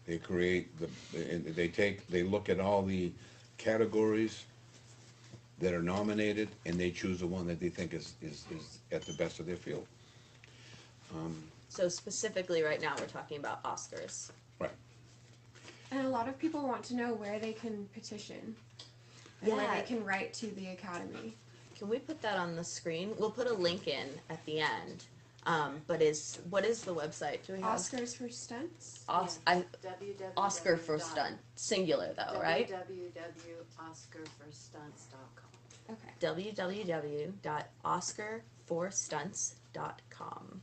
They create they look at all the categories that are nominated, and they choose the one that they think is at the best of their field. So specifically right now we're talking about Oscars. Right. And a lot of people want to know where they can petition and where they can write to the Academy. Can we put that on the screen? We'll put a link in at the end. But what is the website? Do we have Oscars for Stunts? Oscar for Stunt, singular though, right? www.oscarforstunts.com. Okay. www.oscarforstunts.com.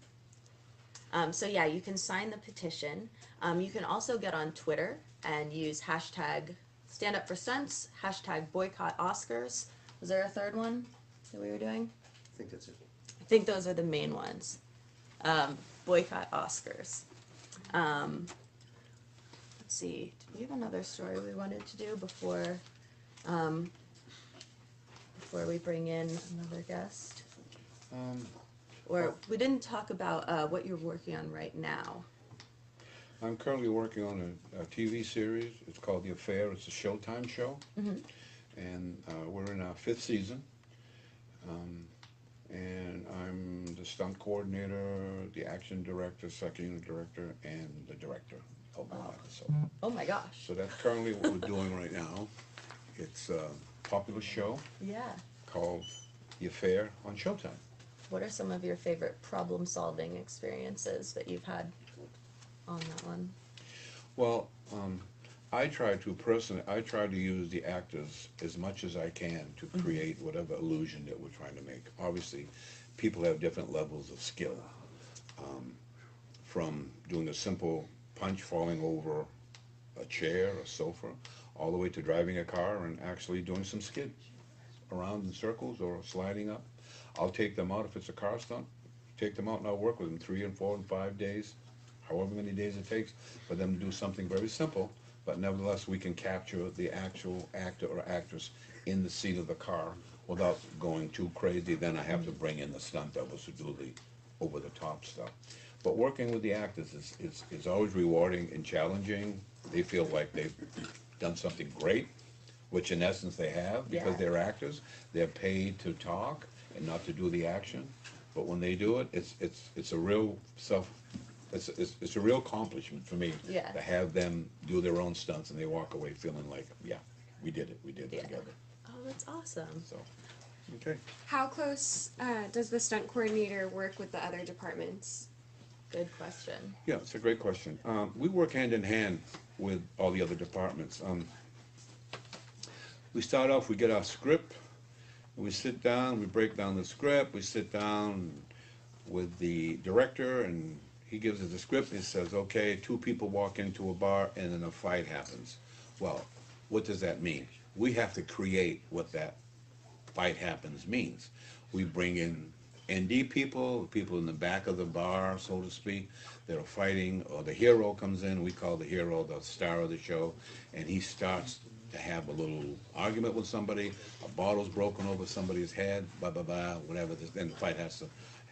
So yeah, you can sign the petition. You can also get on Twitter and use hashtag #StandUpForStunts, hashtag boycott Oscars. Was there a third one that we were doing? I think that's it. I think those are the main ones. Boycott Oscars. Let's see. Do we have another story we wanted to do before we bring in another guest? Or we didn't talk about what you're working on right now. I'm currently working on a TV series. It's called The Affair. It's a Showtime show. Mm-hmm. And we're in our 5th season. And I'm the stunt coordinator, the action director, second unit director, and the director. of one Wow. episode. Oh my gosh. So that's currently what we're doing right now. It's a popular show Yeah. called The Affair on Showtime. What are some of your favorite problem-solving experiences that you've had on that one? Well, I try to use the actors as much as I can to create whatever illusion that we're trying to make. Obviously, people have different levels of skill. From doing a simple punch falling over a chair, a sofa, all the way to driving a car and actually doing some skid around in circles or sliding up. I'll take them out if it's a car stunt. Take them out and I'll work with them 3 and 4 and 5 days, however many days it takes for them to do something very simple, but nevertheless we can capture the actual actor or actress in the seat of the car without going too crazy. Then I have to bring in the stunt doubles to do the over-the-top stuff. But working with the actors is always rewarding and challenging. They feel like they've done something great, which in essence they have, because Yeah. they're actors. They're paid to talk and not to do the action. But when they do it, it's a real it's a real accomplishment for me. Yeah. To have them do their own stunts and they walk away feeling like, yeah, we did it Yeah. together. Oh, that's awesome. So, okay. How close does the stunt coordinator work with the other departments? Good question. Yeah, it's a great question. We work hand in hand with all the other departments. We start off, we get our script, we sit down, we break down the script, we sit down with the director, and he gives us the script, and he says, okay, 2 people walk into a bar, and then a fight happens. Well, what does that mean? We have to create what that fight happens means. We bring in ND people in the back of the bar, so to speak, that are fighting, or the hero comes in, we call the hero the star of the show, and he starts to have a little argument with somebody, a bottle's broken over somebody's head, blah, blah, blah, whatever, then the fight has to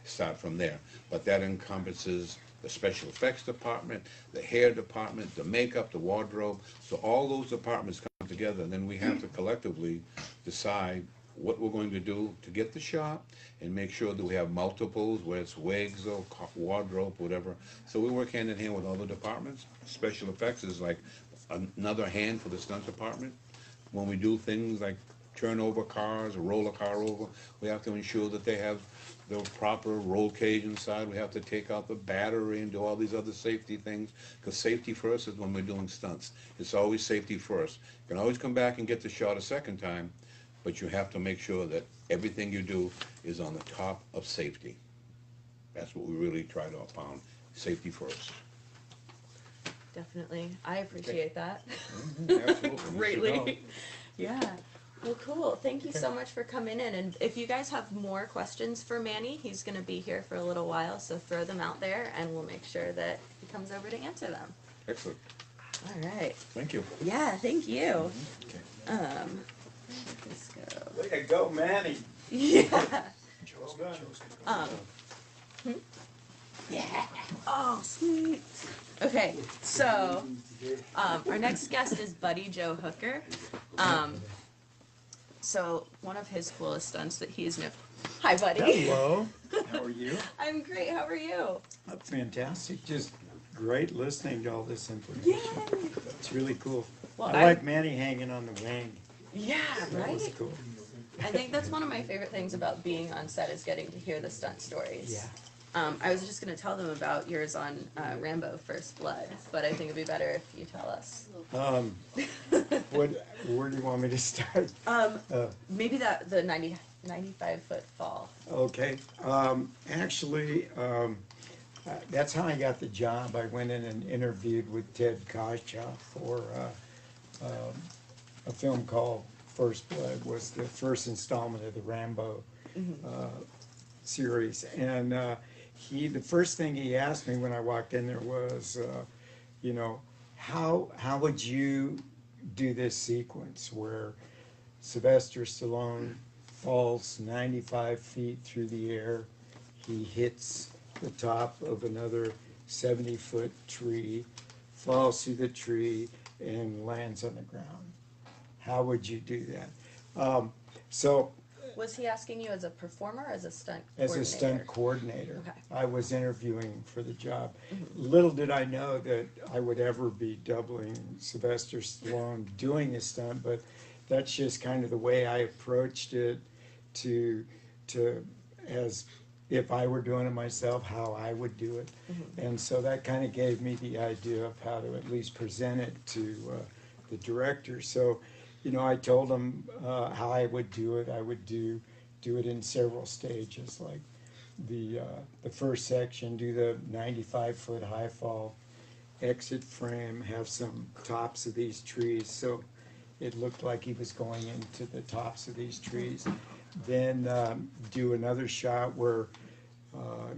start from there. But that encompasses the special effects department, the hair department, the makeup, the wardrobe, so all those departments come together, and then we have to collectively decide what we're going to do to get the shot and make sure that we have multiples, whether it's wigs or wardrobe, whatever. So we work hand in hand with all the departments. Special effects is like another hand for the stunt department. When we do things like turn over cars or roll a car over, we have to ensure that they have the proper roll cage inside. We have to take out the battery and do all these other safety things, because safety first is when we're doing stunts. It's always safety first. You can always come back and get the shot a second time, but you have to make sure that everything you do is on the top of safety. That's what we really try to pound, safety first. Definitely. I appreciate that. Absolutely. Greatly. Yeah. Well, cool. Thank you so much for coming in. And if you guys have more questions for Manny, he's going to be here for a little while, so throw them out there and we'll make sure that he comes over to answer them. Excellent. All right. Thank you. Yeah, thank you. Okay. Where did this go? Way to go, Manny. Yeah. Well done. Yeah. Oh, sweet. Okay, so our next guest is Buddy Joe Hooker. So one of his coolest stunts that he's known. Hi, Buddy. Hello. How are you? I'm great. How are you? Fantastic. Just great listening to all this information. Yay. It's really cool. Well, I like Manny hanging on the wing. Yeah, That was right. cool. I think that's one of my favorite things about being on set is getting to hear the stunt stories. Yeah. I was just going to tell them about yours on Rambo First Blood, but I think it'd be better if you tell us. Where do you want me to start? Maybe the 95-foot fall. Okay. Actually, that's how I got the job. I went in and interviewed with Ted Kosha for a film called First Blood. Was the first installment of the Rambo series, and the first thing he asked me when I walked in there was, how would you do this sequence where Sylvester Stallone falls 95 feet through the air, he hits the top of another 70-foot tree, falls through the tree, and lands on the ground. How would you do that? So Was he asking you as a performer or as a stunt As coordinator? a stunt coordinator. Okay. I was interviewing for the job. Little did I know that I would ever be doubling Sylvester Stallone doing a stunt, but that's just kind of the way I approached it to as if I were doing it myself, how I would do it. And so that kind of gave me the idea of how to at least present it to the director. So, you know, I told him how I would do it. I would do it in several stages, like the first section, do the 95-foot high fall exit frame, have some tops of these trees, so it looked like he was going into the tops of these trees. Then do another shot where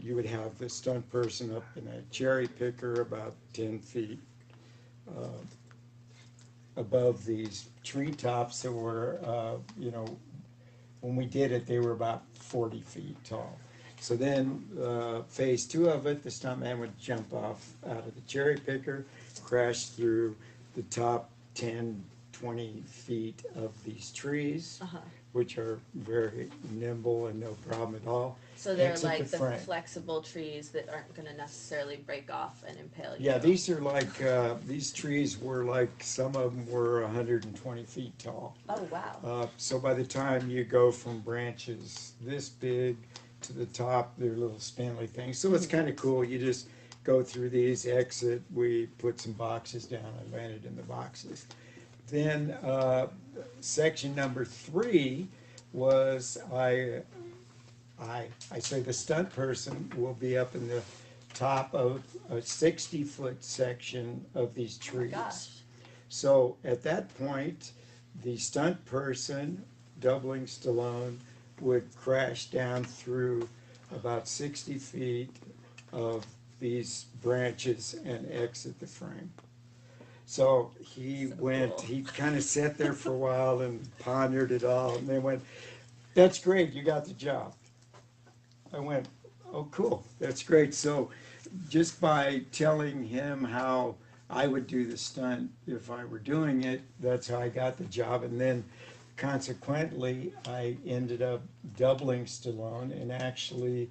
you would have the stunt person up in a cherry picker about 10 feet above these treetops that were, you know, when we did it, they were about 40 feet tall. So then phase 2 of it, the stuntman would jump off out of the cherry picker, crash through the top 10, 20 feet of these trees, which are very nimble and no problem at all. So they're Exit like the frame. flexible trees that aren't going to necessarily break off and impale you. Yeah, these are like, these trees were like, some of them were 120 feet tall. Oh, wow. So by the time you go from branches this big to the top, they're little spindly things. So it's kind of cool. You just go through these, exit. We put some boxes down. I landed in the boxes. Then section number 3 was I say the stunt person will be up in the top of a 60-foot section of these trees. Oh my gosh. So at that point, the stunt person, doubling Stallone, would crash down through about 60 feet of these branches and exit the frame. So he went, cool. he kind of sat there for a while and pondered it all, and they went, "That's great, you got the job." I went, "Oh, cool, that's great." So just by telling him how I would do the stunt if I were doing it, that's how I got the job. And then consequently, I ended up doubling Stallone and actually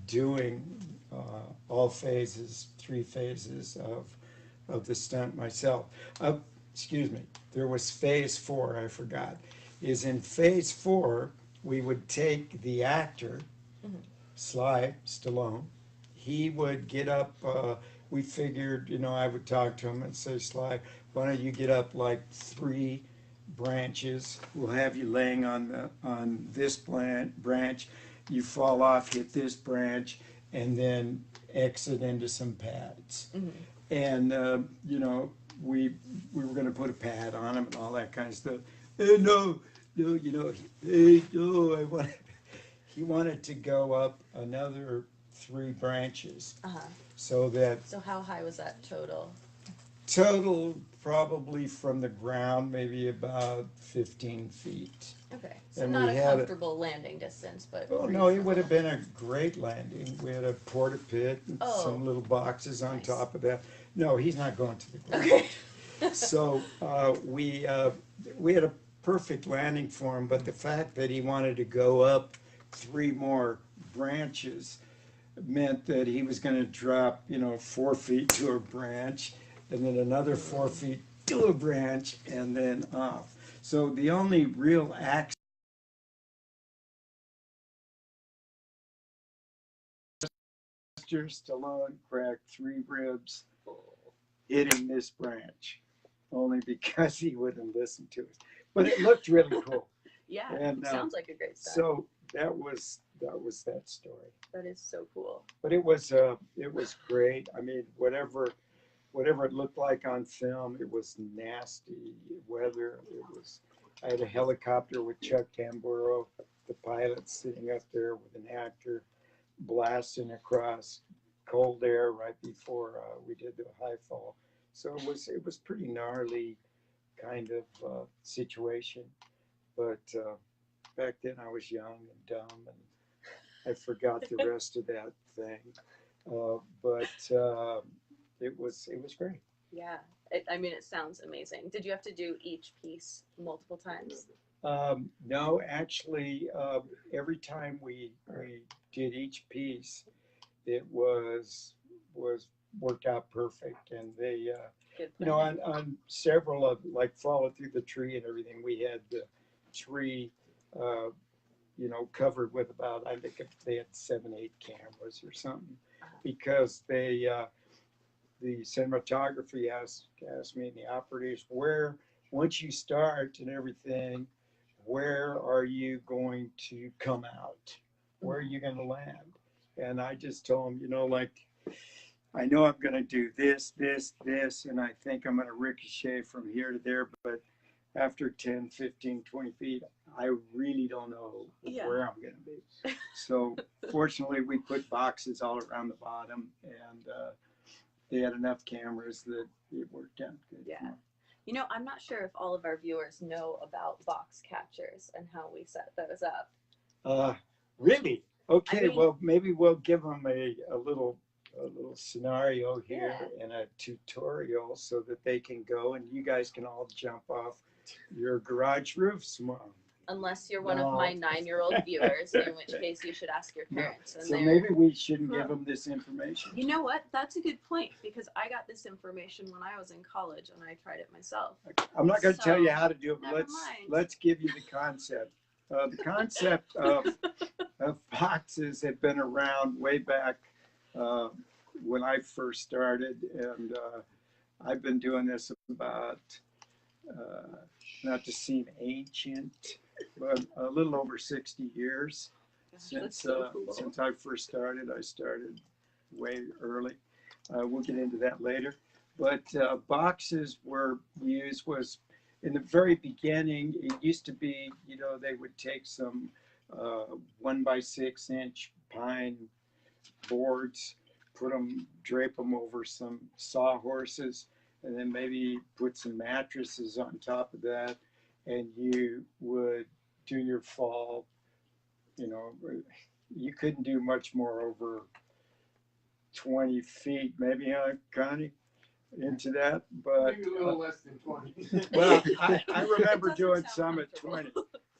doing all phases, 3 phases of the stunt myself. Excuse me, there was phase 4, I forgot. Is in phase 4, we would take the actor, Sly Stallone, he would get up, we figured, you know, I would talk to him and say, "Sly, why don't you get up like 3 branches, we'll have you laying on this branch, you fall off, hit this branch, and then exit into some pads." And you know, we were going to put a pad on him and all that kind of stuff. No, you know, no, he wanted to go up another 3 branches, so that So how high was that total? total probably from the ground maybe about 15 feet. Okay, so And not we a had comfortable landing distance, but Oh no, it would have been a great landing. We had a porta pit and Oh, some little boxes on nice. top of that. No, he's not going to the ground. Okay. So we had a perfect landing for him, but the fact that he wanted to go up 3 more branches meant that he was going to drop, you know, 4 feet to a branch, and then another 4 feet to a branch, and then off. So the only real accident Stallone cracked 3 ribs hitting this branch, only because he wouldn't listen to us. But it looked really cool. Yeah, And, sounds like a great stunt. So that was that story. That is so cool. But it was great. I mean, whatever it looked like on film, it was nasty weather. I had a helicopter with Chuck Tamburo, the pilot, sitting up there with an actor blasting across cold air right before we did the high fall. So it was pretty gnarly kind of situation. But back then I was young and dumb, and I forgot the rest of that thing. But it was great. Yeah, I mean, it sounds amazing. Did you have to do each piece multiple times? No, actually, every time we did each piece, it was worked out perfect, and they, Good you know, plan. on several of like Follow Through the Tree and everything, we had the tree, uh, covered with about, I think they had 7, 8 cameras or something, because the cinematography asked me and the operators, where, once you start and everything, where are you going to come out? Where are you going to land? And I just told them, like, I know I'm going to do this, this, this, and I think I'm going to ricochet from here to there, but after 10, 15, 20 feet, I really don't know where I'm going to be. So fortunately, we put boxes all around the bottom, and they had enough cameras that it worked out good. Yeah. I'm not sure if all of our viewers know about box catchers and how we set those up. Really? Okay, I mean, well, maybe we'll give them a little scenario here and a tutorial so that they can go and you guys can all jump off your garage roofs. Unless you're one of my 9-year-old viewers, in which case you should ask your parents. And So maybe we shouldn't give them this information. You know what? That's a good point, because I got this information when I was in college and I tried it myself. I'm not going to tell you how to do it, but never let's give you the concept. The concept of boxes had been around way back when I first started, and I've been doing this about, not to seem ancient, but a little over 60 years. Since I first started. I started way early. We'll get into that later. But boxes were used was in the very beginning. It used to be, they would take some 1x6-inch pine boards, drape them over some sawhorses, and then maybe put some mattresses on top of that, and you would do your fall. You couldn't do much more over 20 feet, maybe, Connie, into that. But Maybe a little less than 20. Well, I remember doing some at 20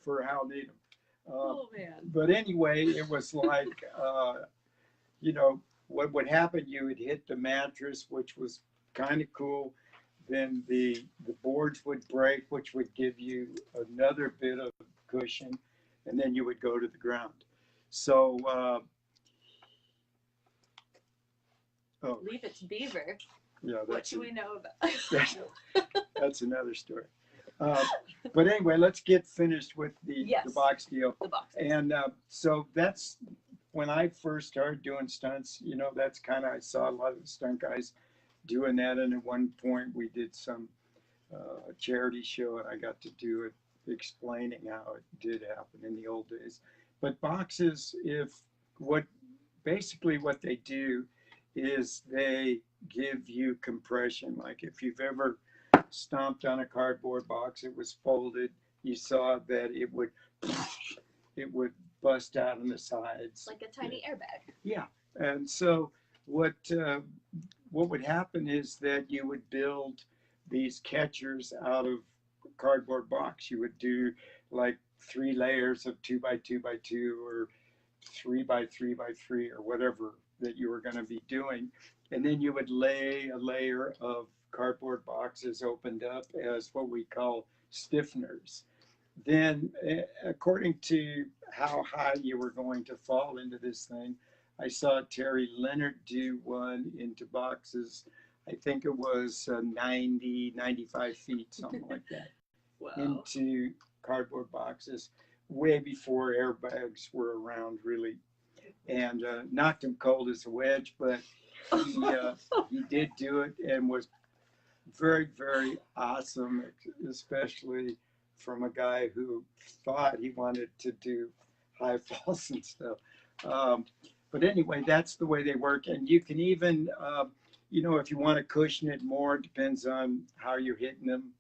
for Hal Needham. Oh man! But anyway, it was like, what would happen? You would hit the mattress, which was kind of cool. Then the boards would break, which would give you another bit of cushion, and then you would go to the ground. So, Leave it to Beaver. Yeah, what do we know about? That's another story. But anyway, let's get finished with the box deal. The box. And so that's when I first started doing stunts. That's kind of, I saw a lot of the stunt guys doing that. And at one point we did some charity show, and I got to do it, explaining how it did happen in the old days. But boxes, basically what they do is they give you compression. Like if you've ever stomped on a cardboard box, it was folded, you saw that it would bust out on the sides. Like a tiny airbag. Yeah. And so what would happen is that you would build these catchers out of cardboard box. You would do like 3 layers of 2x2x2 or 3x3x3 or whatever that you were going to be doing. And then you would lay a layer of cardboard boxes opened up as what we call stiffeners. Then, according to how high you were going to fall into this thing, I saw Terry Leonard do one into boxes. I think it was 90, 95 feet, something like that. Wow. Into cardboard boxes, way before airbags were around, really. And knocked him cold as a wedge, but he did do it and was very, very awesome, especially from a guy who thought he wanted to do high falls and stuff. But anyway, that's the way they work. And you can even, if you want to cushion it more, it depends on how you're hitting them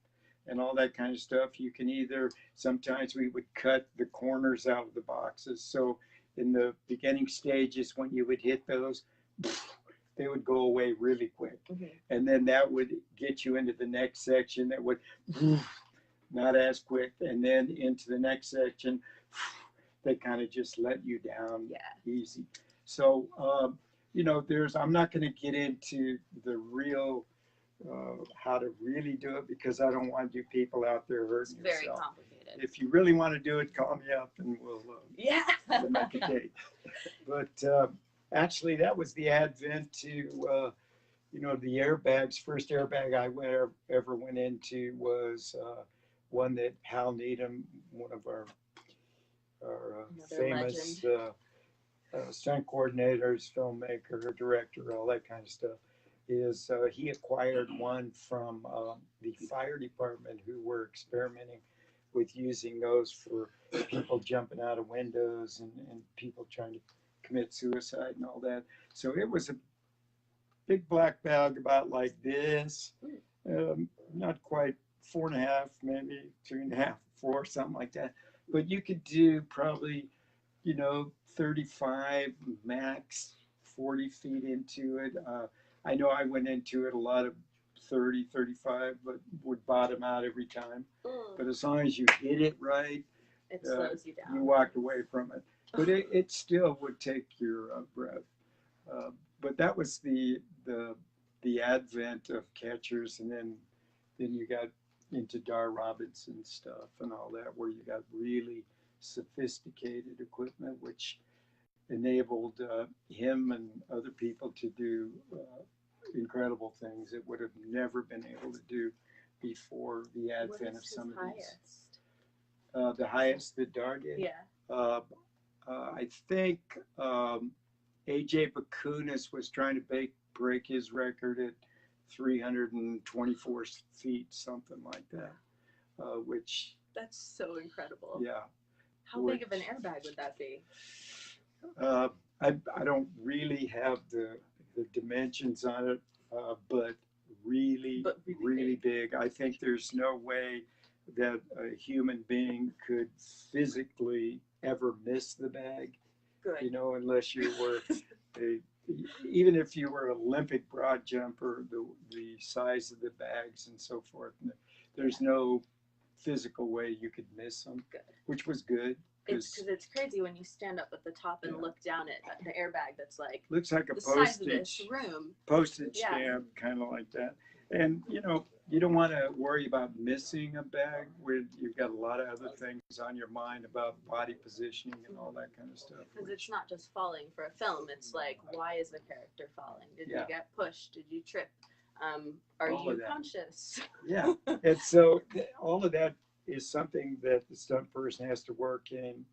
and all that kind of stuff. You can either, sometimes we would cut the corners out of the boxes. So in the beginning stages, when you would hit those, they would go away really quick. Mm-hmm. And then that would get you into the next section that would not as quick, and then into the next section, they kind of just let you down easy. So, I'm not going to get into the real, how to really do it, because I don't want you people out there hurting yourself. Very complicated. If you really want to do it, call me up and we'll make a date. But actually, that was the advent to, the airbags. First airbag I ever went into was one that Hal Needham, one of our famous stunt coordinators, filmmaker, director, all that kind of stuff, is he acquired one from the fire department, who were experimenting with using those for people jumping out of windows and people trying to commit suicide and all that. So it was a big black bag about like this, not quite 4.5, maybe 3.5, 4, something like that. But you could do probably, 35 max, 40 feet into it. I know I went into it a lot of 30, 35, but would bottom out every time. But as long as you hit it right, it slows you down. You walked away from it. But it still would take your breath. But that was the advent of catchers, and then you got into Dar Robinson stuff and all that, where you got really sophisticated equipment, which enabled him and other people to do incredible things that would have never been able to do before the advent of some of these. The highest that Dar did? Yeah. I think AJ Bakunis was trying to break his record at 324 feet, something like that, which... That's so incredible. Yeah. How big of an airbag would that be? I don't really have the dimensions on it, but really big. I think there's no way that a human being could physically ever miss the bag. Good. Unless you were even if you were an Olympic broad jumper, the size of the bags and so forth, there's no physical way you could miss them. Good. Which was good. It's crazy when you stand up at the top and look down at the airbag that's like looks like a the size of this room. Postage stamp, kind of like that. And you don't want to worry about missing a bag when you've got a lot of other things on your mind about body positioning and all that kind of stuff. Because it's not just falling for a film. It's like, why is the character falling? Did you get pushed? Did you trip? Are you conscious? Yeah. And so all of that is something that the stunt person has to work in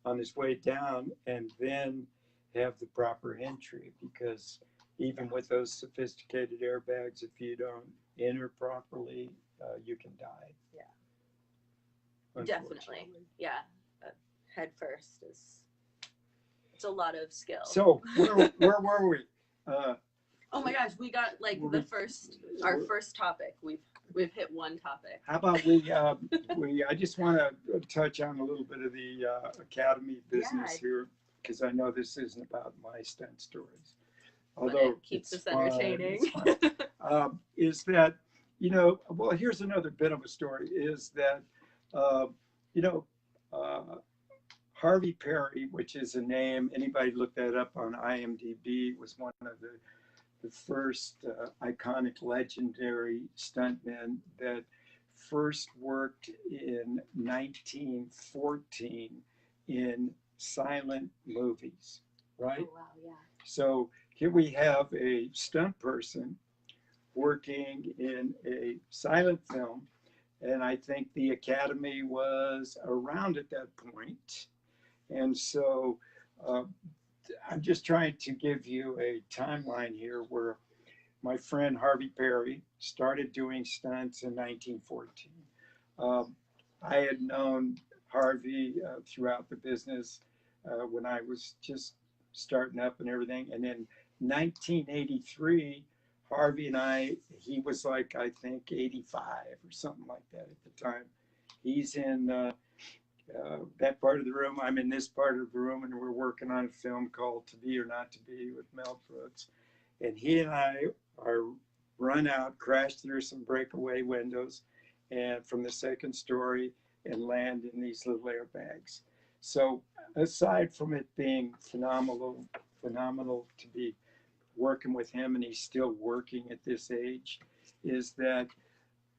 on his way down, and then have the proper entry, because even with those sophisticated airbags, if you don't enter properly, you can die. Yeah. Definitely. Yeah. Head first it's a lot of skill. So where were we? Oh my gosh, we got like our first topic. We've hit one topic. How about I just want to touch on a little bit of the Academy business here, because I know this isn't about my stunt stories. Although it keeps us entertaining. Is that, well, here's another bit of a story, is that, Harvey Perry, which is a name, anybody look that up on IMDb, was one of the first iconic, legendary stuntmen that first worked in 1914 in silent movies, right? Oh, wow, yeah. So here we have a stunt person working in a silent film, and I think the Academy was around at that point. And so I'm just trying to give you a timeline here where my friend Harvey Perry started doing stunts in 1914. I had known Harvey throughout the business when I was just starting up and everything. And in 1983, Harvey and he was like, I think 85 or something like that at the time. He's in that part of the room. I'm in this part of the room, and we're working on a film called To Be or Not to Be with Mel Brooks. And he and I are run out, crashed through some breakaway windows, and from the second story and land in these little airbags. So aside from it being phenomenal to be working with him, and he's still working at this age, is that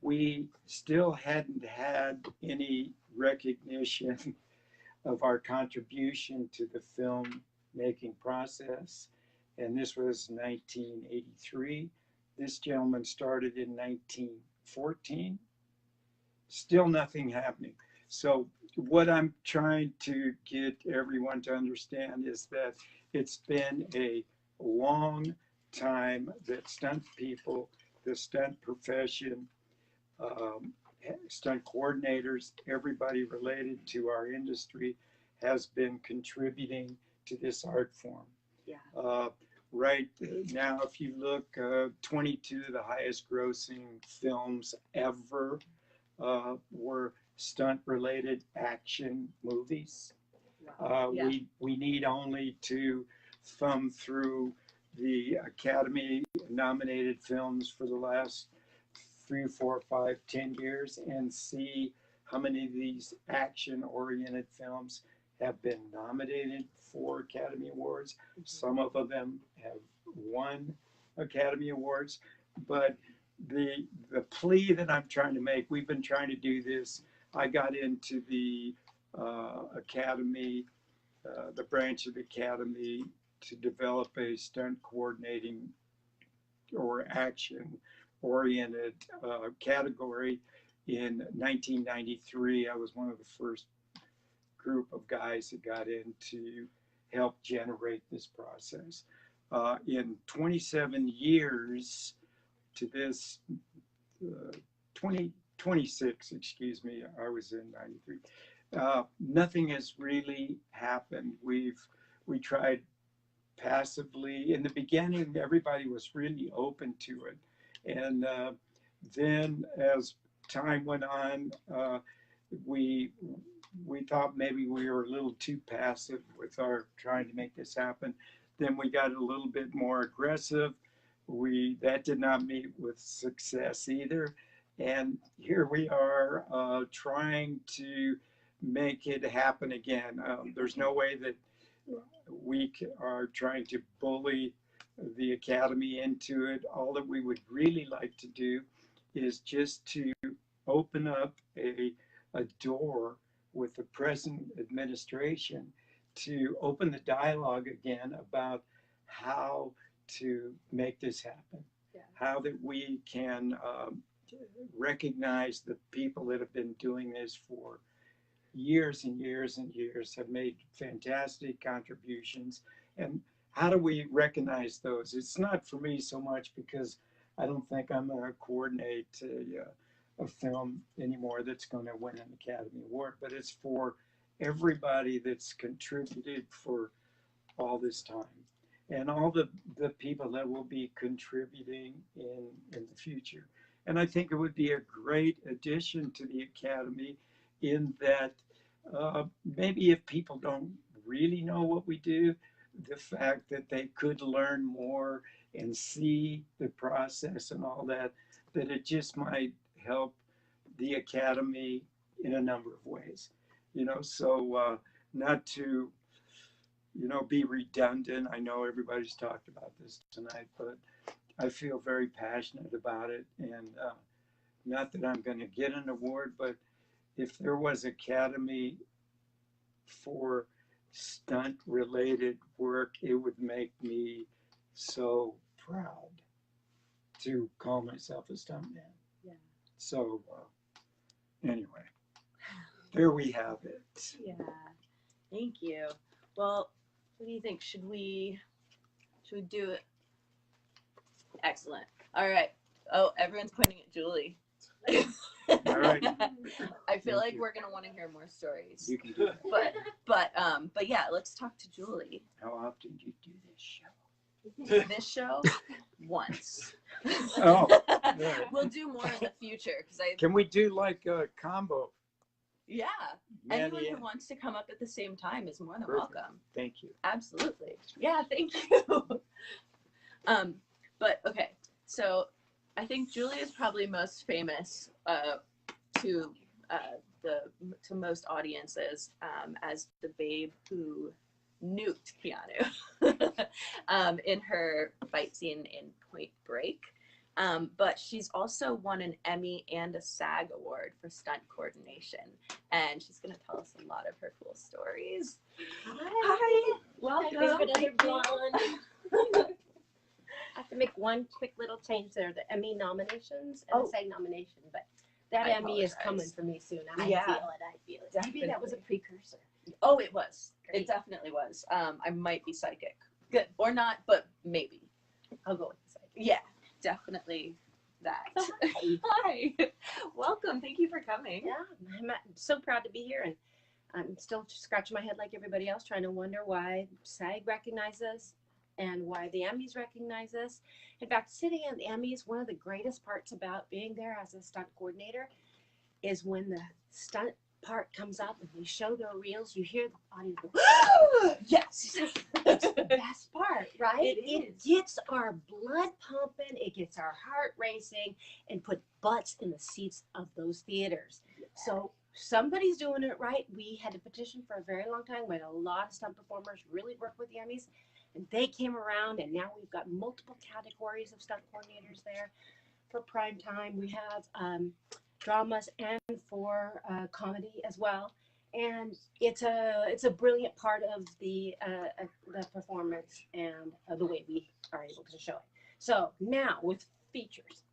we still hadn't had any recognition of our contribution to the film making process. And this was 1983. This gentleman started in 1914. Still nothing happening. So what I'm trying to get everyone to understand is that it's been a long time that stunt people, the stunt profession, stunt coordinators, everybody related to our industry has been contributing to this art form. Yeah. Right now, if you look, 22 of the highest grossing films ever were stunt-related action movies. Yeah. We need only to thumb through the Academy-nominated films for the last 3, 4, 5, 10 years and see how many of these action-oriented films have been nominated for Academy Awards. Some of them have won Academy Awards, but the plea that I'm trying to make, we've been trying to do this. I got into the Academy, the branch of the Academy, to develop a stunt coordinating or action-oriented category in 1993. I was one of the first group of guys that got in to help generate this process. In 27 years to this, 26, excuse me, I was in 93. Nothing has really happened. We tried passively. In the beginning, everybody was really open to it. And then as time went on, we thought maybe we were a little too passive with our trying to make this happen. Then we got a little bit more aggressive. That did not meet with success either. And here we are trying to make it happen again. There's no way that we are trying to bully the Academy into it. All that we would really like to do is just to open up a door with the present administration to open the dialogue again about how to make this happen. Yeah. How that we can recognize the people that have been doing this for years and years and years, have made fantastic contributions. And how do we recognize those? It's not for me so much because I don't think I'm going to coordinate a film anymore that's going to win an Academy Award, but it's for everybody that's contributed for all this time and all the people that will be contributing in the future. And I think it would be a great addition to the Academy in that maybe if people don't really know what we do, the fact that they could learn more and see the process and all that, that it just might help the Academy in a number of ways. So not to, be redundant. I know everybody's talked about this tonight, but I feel very passionate about it. And not that I'm going to get an award, but if there was Academy for stunt-related work, it would make me so proud to call myself a stuntman. Yeah. So anyway, there we have it. Yeah. Thank you. Well, what do you think? Should we do it? Excellent. All right. Oh, everyone's pointing at Julie. All right. I feel Thank like you. we're gonna want to hear more stories. You can do that. But yeah, let's talk to Julie. How often do you do this show? This show once. Oh, We'll do more in the future because Can we do like a combo? yeah. Manny Anyone who and- wants to come up at the same time is more than Perfect. welcome. Thank you. Absolutely. Yeah, thank you. But okay, so I think Julie is probably most famous to to most audiences as the babe who nuked Keanu in her fight scene in Point Break. But she's also won an Emmy and a SAG award for stunt coordination, and she's going to tell us a lot of her cool stories. Hi. Welcome. Another blonde. I have to make one quick little change there. The Emmy nominations and the SAG nomination, but that I Emmy is apologize. coming for me soon. I Yeah. feel it. Maybe that was a precursor. Oh, it was. Great. It definitely was. I might be psychic. Good. Or not, but maybe. I'll go with the SAG. Yeah, definitely that. Hi. Hi. Welcome. Thank you for coming. Yeah, I'm so proud to be here, and I'm still scratching my head like everybody else, trying to wonder why SAG recognizes us and why the Emmys recognize us. In fact, sitting in the Emmys, one of the greatest parts about being there as a stunt coordinator is when the stunt part comes up and they show their reels, you hear the audience go, yes! It's the best part, right? It gets our blood pumping, it gets our heart racing, and put butts in the seats of those theaters. So somebody's doing it right. We had a petition for a very long time. We had a lot of stunt performers really work with the Emmys, and they came around, and now we've got multiple categories of stunt coordinators there. For prime time, we have dramas and for comedy as well, and it's a brilliant part of the performance and the way we are able to show it. So now with features,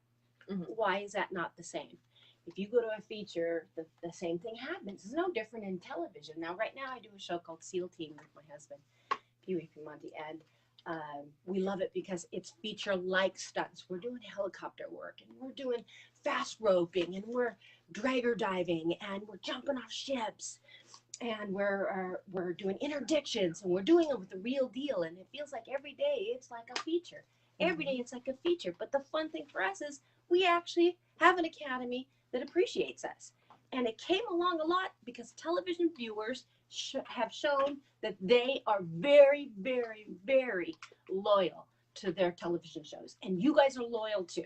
why is that not the same? If you go to a feature, the same thing happens. It's no different in television. Now, right now, I do a show called SEAL Team with my husband, Pee-wee Piemonte, and we love it because it's feature-like stunts. We're doing helicopter work, and we're doing fast roping, and we're dragger diving, and we're jumping off ships, and we're doing interdictions, and we're doing it with the real deal. And it feels like every day it's like a feature. Every day it's like a feature. But the fun thing for us is we actually have an academy that appreciates us. And it came along a lot because television viewers have shown that they are very, very, very loyal to their television shows. And you guys are loyal too.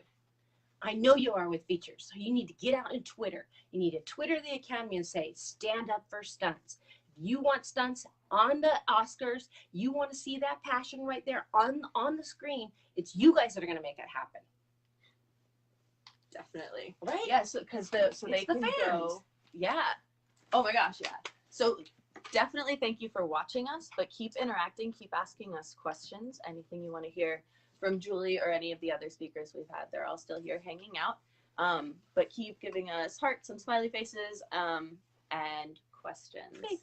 I know you are with features. So you need to get out and Twitter. You need to Twitter the Academy and say, stand up for stunts. If you want stunts on the Oscars, you want to see that passion right there on the screen, it's you guys that are going to make it happen. Definitely. Right? Yeah, so because they can go. Yeah. Oh my gosh, yeah. So definitely thank you for watching us, but keep interacting, keep asking us questions, anything you want to hear from Julie or any of the other speakers we've had. They're all still here hanging out. But keep giving us hearts and smiley faces and questions. Okay.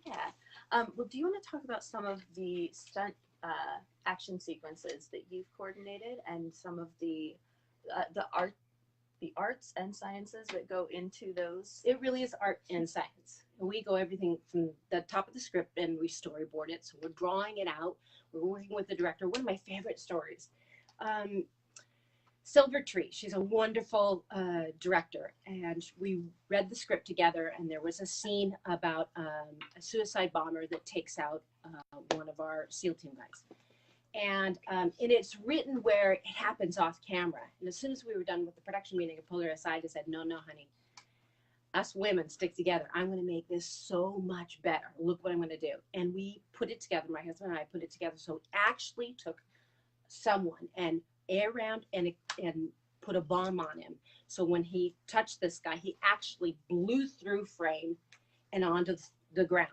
Yeah. Well, do you want to talk about some of the stunt action sequences that you've coordinated and some of the arts and sciences that go into those? It really is art and science. We go everything from the top of the script and we storyboard it. So we're drawing it out. We're working with the director. One of my favorite stories, Silver Tree. She's a wonderful director, and we read the script together. And there was a scene about a suicide bomber that takes out one of our SEAL team guys. And it's written where it happens off camera. And as soon as we were done with the production meeting, I pulled her aside and said, no, honey, us women stick together. I'm going to make this so much better. Look what I'm going to do. And we put it together. My husband and I put it together. So it actually took someone and air around and put a bomb on him. So when he touched this guy, he actually blew through frame and onto the ground.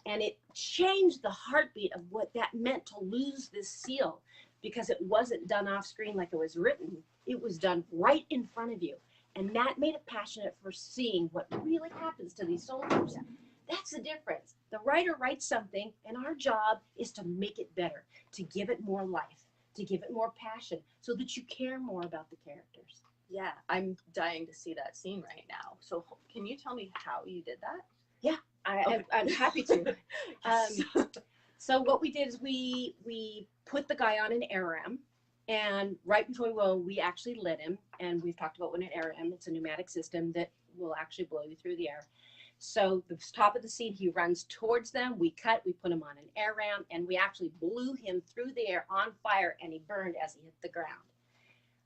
And it changed the heartbeat of what that meant to lose this SEAL, because it wasn't done off screen like it was written. It was done right in front of you. And that made it passionate for seeing what really happens to these soldiers. That's the difference. The writer writes something, and our job is to make it better, to give it more life, to give it more passion, so that you care more about the characters. Yeah, I'm dying to see that scene right now. So can you tell me how you did that? Yeah, I'm happy to. So what we did is we put the guy on an ARM, and right before we go, we actually lit him. And we've talked about what an ARM, it's a pneumatic system that will actually blow you through the air. So the top of the scene, he runs towards them. We cut, we put him on an ARM, and we actually blew him through the air on fire, and he burned as he hit the ground.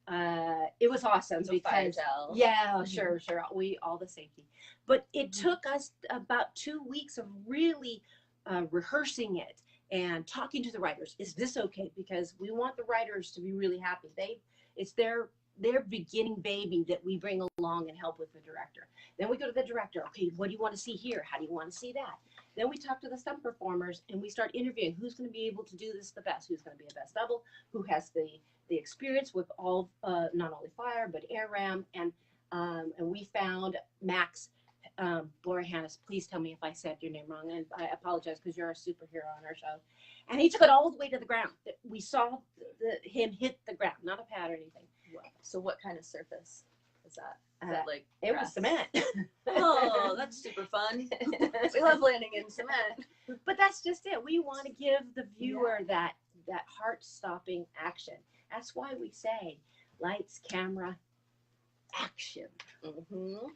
it was awesome Some fire because gel. yeah, sure, we all the safety, but it took us about 2 weeks of really rehearsing it and talking to the writers. Is this okay? Because we want the writers to be really happy. It's their beginning baby that we bring along and help with the director. Then we go to the director. Okay, what do you want to see here? How do you want to see that? Then we talk to the stunt performers and we start interviewing who's going to be able to do this the best, who's going to be a best double, who has the experience with all not only fire but air ram, and we found Max Hannes. Please tell me if I said your name wrong, and I apologize because you're a superhero on our show. And he took it all the way to the ground. We saw him hit the ground, not a pad or anything. Wow. So what kind of surface is that? Is that like it grass? was cement. Oh, that's super fun. We love landing in cement. But that's just it. We want to give the viewer that heart-stopping action. That's why we say lights, camera, action. Mm-hmm.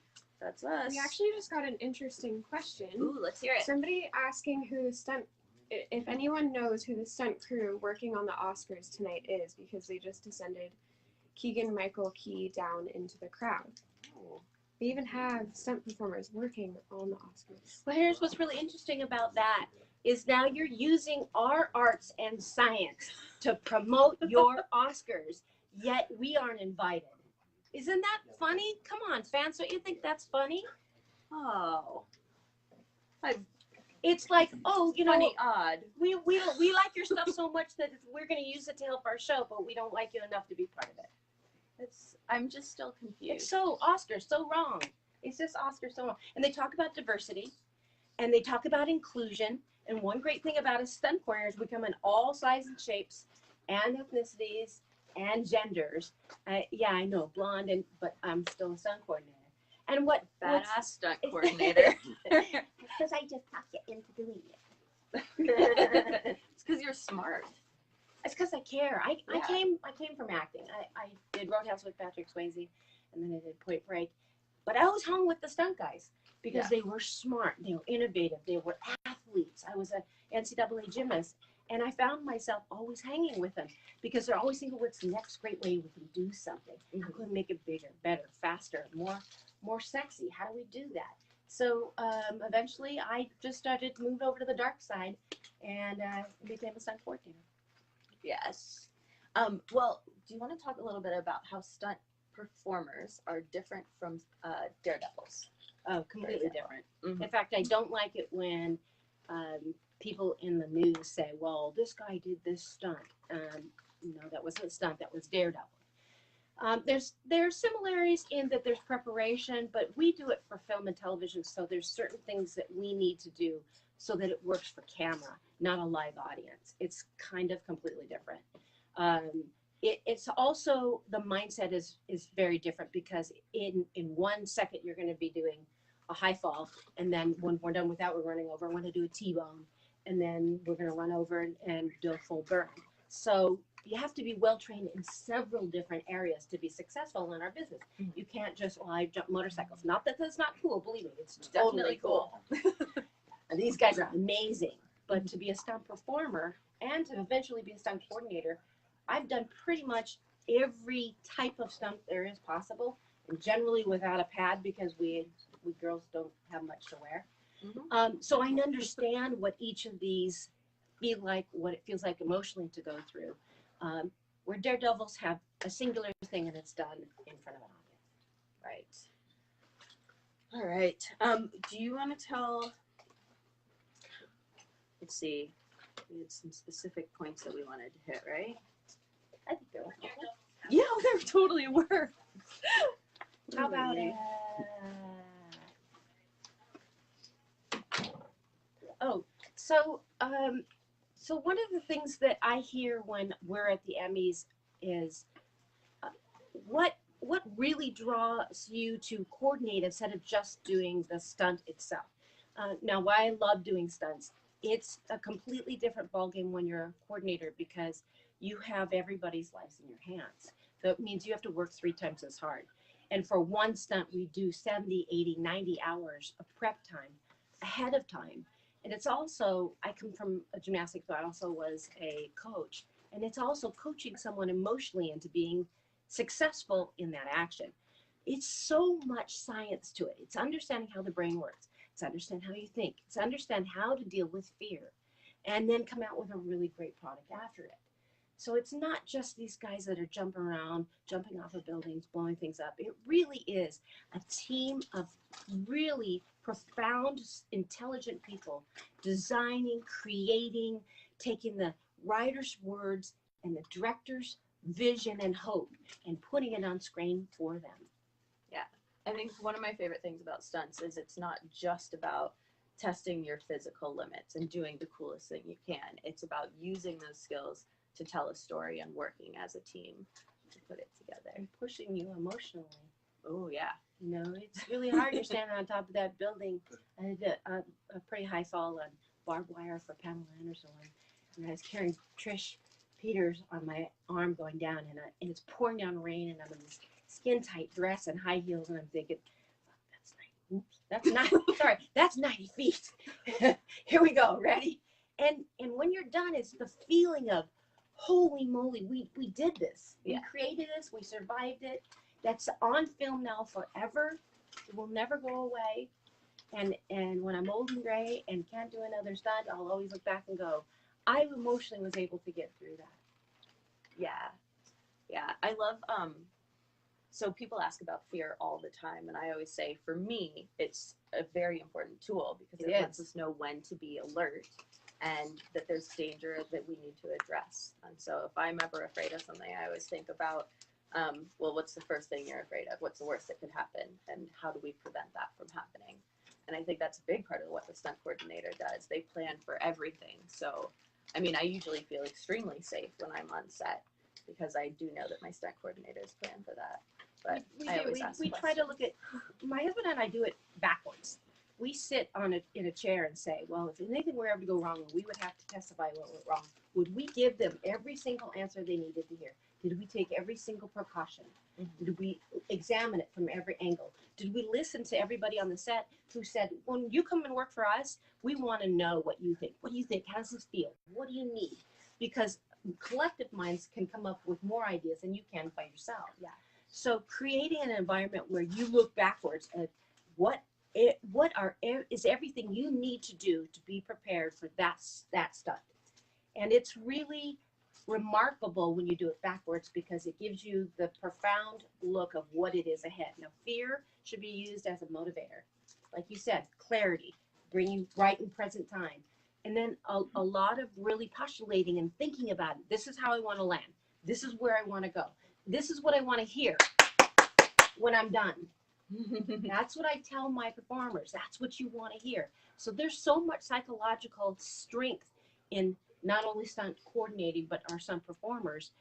That's us. We actually just got an interesting question. Ooh, let's hear it. Somebody asking who the stunt, if anyone knows who the stunt crew working on the Oscars tonight is, because they just descended Keegan Michael Key down into the crowd. They even have stunt performers working on the Oscars. Well, here's what's really interesting about that is now you're using our arts and science to promote your Oscars, yet we aren't invited. Isn't that funny? Come on, fans, don't you think that's funny? Oh. It's like, oh, you know, Funny, odd. we like your stuff so much that we're going to use it to help our show, but we don't like you enough to be part of it. I'm just still confused. It's so Oscar, so wrong. It's just Oscar, so wrong. And they talk about diversity, and they talk about inclusion. And one great thing about a stunt coordinator is we come in all sizes and shapes, and ethnicities, and genders. Yeah, I know, blonde, but I'm still a stunt coordinator. And Badass stunt coordinator. Because I just talk you into doing it. It's because you're smart. It's because I care. I Yeah. came from acting. I did Roadhouse with Patrick Swayze, and then I did Point Break. But I always hung with the stunt guys because they were smart, they were innovative, they were athletes. I was an NCAA gymnast, and I found myself always hanging with them because they're always thinking, what's the next great way we can do something? How can we make it bigger, better, faster, more sexy? How do we do that? So eventually, I just started to move over to the dark side and became a stunt coordinator. Yes. Well, do you want to talk a little bit about how stunt performers are different from daredevils? Oh, completely different. Mm-hmm. In fact, I don't like it when people in the news say, well, this guy did this stunt. No, that wasn't a stunt, that was daredevil. There's similarities in that there's preparation, but we do it for film and television, so there's certain things that we need to do so that it works for camera, not a live audience. It's kind of completely different. It's also, the mindset is very different because in 1 second you're going to be doing a high fall, and then when we're done with that, we're running over and want to do a T-bone, and then we're going to run over and do a full burn. So you have to be well trained in several different areas to be successful in our business. You can't just, well, I jump motorcycles. Not that that's not cool, believe me, it's totally cool. And these guys are amazing. But to be a stunt performer and to eventually be a stunt coordinator, I've done pretty much every type of stunt there is possible, and generally without a pad because we girls don't have much to wear. Mm-hmm. So I understand what each of these feel like, what it feels like emotionally to go through. Where daredevils have a singular thing and it's done in front of an audience. Right. All right. Do you want to tell? Let's see. We had some specific points that we wanted to hit, right? I think there were. Yeah, there totally were. How about so one of the things that I hear when we're at the Emmys is what really draws you to coordinate instead of just doing the stunt itself. Now, why I love doing stunts, it's a completely different ballgame when you're a coordinator because you have everybody's lives in your hands. So it means you have to work 3 times as hard. And for one stunt, we do 70, 80, 90 hours of prep time ahead of time. And it's also, I come from a gymnastics, but I also was a coach. And it's also coaching someone emotionally into being successful in that action. It's so much science to it. It's understanding how the brain works. It's understand how you think. It's understand how to deal with fear, and then come out with a really great product after it. So it's not just these guys that are jumping around, jumping off of buildings, blowing things up. It really is a team of really profound, intelligent people designing, creating, taking the writer's words and the director's vision and hope and putting it on screen for them. Yeah, I think one of my favorite things about stunts is it's not just about testing your physical limits and doing the coolest thing you can. It's about using those skills to tell a story and working as a team to put it together. And pushing you emotionally. Oh, yeah. You know, it's really hard. You're standing on top of that building. I did a pretty high fall on barbed wire for Pamela Anderson, and I was carrying Trish Peters on my arm going down, and it's pouring down rain, and I'm in this skin tight dress and high heels, and I'm thinking, that's 90 feet. Here we go, ready? And when you're done, it's the feeling of, holy moly, we did this. Yeah. We created this, we survived it. That's on film now forever. It will never go away. And when I'm old and gray and can't do another stunt, I'll always look back and go, I emotionally was able to get through that. Yeah, I love, so people ask about fear all the time, and I always say, for me, it's a very important tool because it lets us know when to be alert and that there's danger that we need to address. And so if I'm ever afraid of something, I always think about, well, what's the first thing you're afraid of? What's the worst that could happen? And how do we prevent that from happening? And I think that's a big part of what the stunt coordinator does. They plan for everything. So, I mean, I usually feel extremely safe when I'm on set because I do know that my stunt coordinators plan for that. But we try to look at, my husband and I do it backwards. We sit in a chair and say, well, if anything were ever to go wrong, we would have to testify what went wrong. Would we give them every single answer they needed to hear? Did we take every single precaution? Mm-hmm. Did we examine it from every angle? Did we listen to everybody on the set who said, when you come and work for us, we want to know what you think. What do you think? How does this feel? What do you need? Because collective minds can come up with more ideas than you can by yourself. Yeah. So creating an environment where you look backwards at is everything you need to do to be prepared for that stunt. And it's really remarkable when you do it backwards because it gives you the profound look of what it is ahead. Now, fear should be used as a motivator. Like you said, clarity, bringing right and present time. And then a lot of really postulating and thinking about it. This is how I want to land. This is where I want to go. This is what I want to hear when I'm done. That's what I tell my performers. That's what you want to hear. So there's so much psychological strength in not only stunt coordinating, but our stunt performers.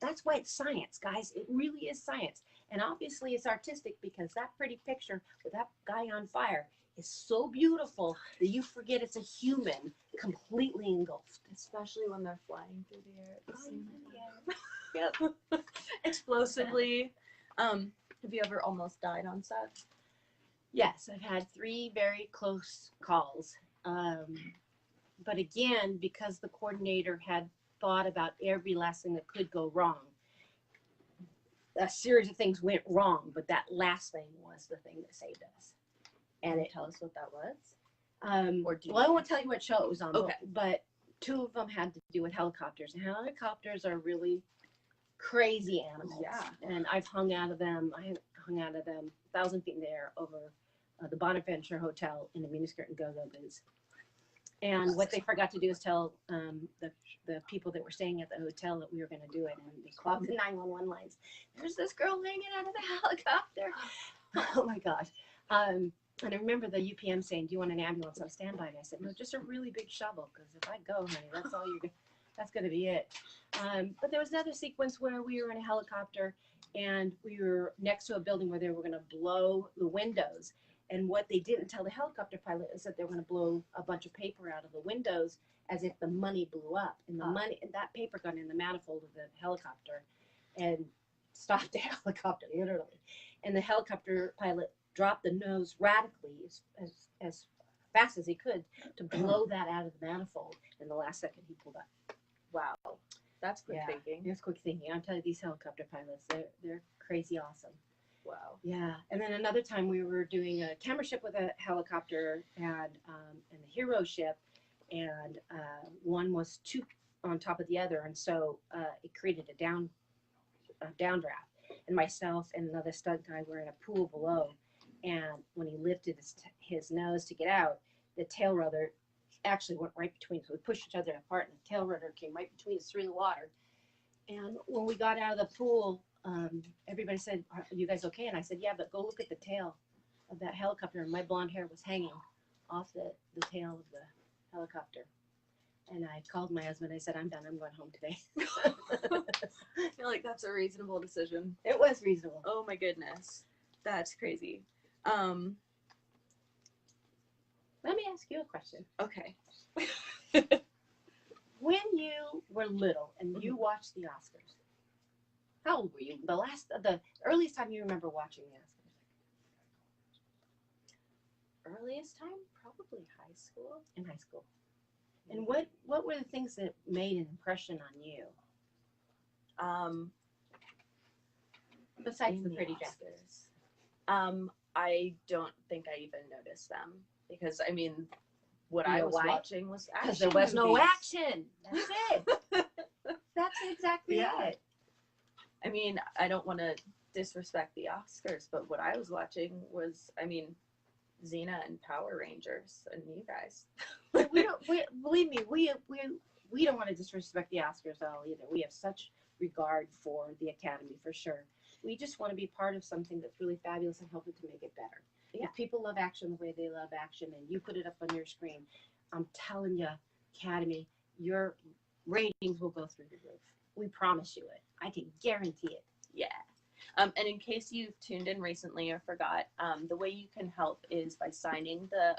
That's why it's science, guys. It really is science. And obviously it's artistic because that pretty picture with that guy on fire is so beautiful that you forget it's a human completely engulfed. Especially when they're flying through the air. Yep. Explosively. Have you ever almost died on set? Yes, I've had 3 very close calls. But again, because the coordinator had thought about every last thing that could go wrong, a series of things went wrong, but that last thing was the thing that saved us. And tell us what that was? Well, I won't tell you what show it was on, okay. but 2 of them had to do with helicopters. And helicopters are really crazy animals. Yeah. And I've hung out of them. I hung out of them 1,000 feet in the air over the Bonaventure Hotel in the miniskirt and go-go boots. And what they forgot to do is tell the people that were staying at the hotel that we were going to do it. And they called the 911 lines. There's this girl hanging out of the helicopter. Oh my gosh. And I remember the UPM saying, do you want an ambulance on standby? And I said, no, just a really big shovel. Because if I go, honey, that's all that's going to be it. But there was another sequence where we were in a helicopter and we were next to a building where they were going to blow the windows. And what they didn't tell the helicopter pilot is that they were going to blow a bunch of paper out of the windows as if the money blew up. And that paper got in the manifold of the helicopter and stopped the helicopter, literally. And the helicopter pilot dropped the nose radically as fast as he could to blow that out of the manifold. In the last second, he pulled up. Wow. That's quick Yeah, thinking. it's quick thinking. I'm telling you, these helicopter pilots, they're crazy awesome. Wow. Yeah, and then another time we were doing a camera ship with a helicopter and a hero ship, and one was two on top of the other, and so it created a downdraft. And myself and another stunt guy were in a pool below, and when he lifted his nose to get out, the tail rudder actually went right between us. So we pushed each other apart, and the tail rudder came right between us through the water. And when we got out of the pool, everybody said, "Are you guys okay?" And I said, "Yeah, but go look at the tail of that helicopter." And my blonde hair was hanging off the tail of the helicopter. And I called my husband. I said, "I'm done. I'm going home today." I feel like that's a reasonable decision. It was reasonable. Oh my goodness. That's crazy. Let me ask you a question. Okay. When you were little and you watched the Oscars, how old were you? The earliest time you remember watching the Oscars? Earliest time? Probably high school. In high school. And what were the things that made an impression on you? Besides the pretty dresses. I don't think I even noticed them because I mean, what You I know was why? watching was action. Because there was no movies. action. That's it. That's exactly it. I mean, I don't want to disrespect the Oscars, but what I was watching was, I mean, Xena and Power Rangers and you guys. Believe me, we don't want to disrespect the Oscars at all either. We have such regard for the Academy for sure. We just want to be part of something that's really fabulous and helping to make it better. Yeah. If people love action the way they love action and you put it up on your screen, I'm telling you, Academy, your ratings will go through the roof. We promise you it. I can guarantee it. Yeah. And in case you've tuned in recently or forgot, the way you can help is by signing the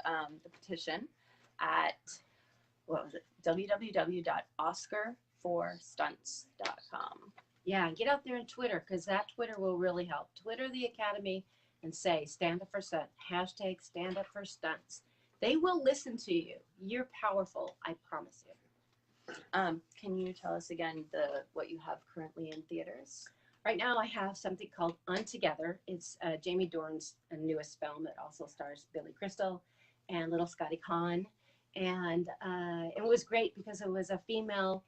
petition at, what was it, www.oscarforstunts.com. Yeah, and get out there on Twitter because that Twitter will really help. Twitter the Academy and say, stand up for stunt. Hashtag stand up for stunts. They will listen to you. You're powerful. I promise you. Can you tell us again what you have currently in theaters? Right now I have something called Untogether. It's Jamie Dorn's newest film. It also stars Billy Crystal and little Scotty Conn. And it was great because it was a female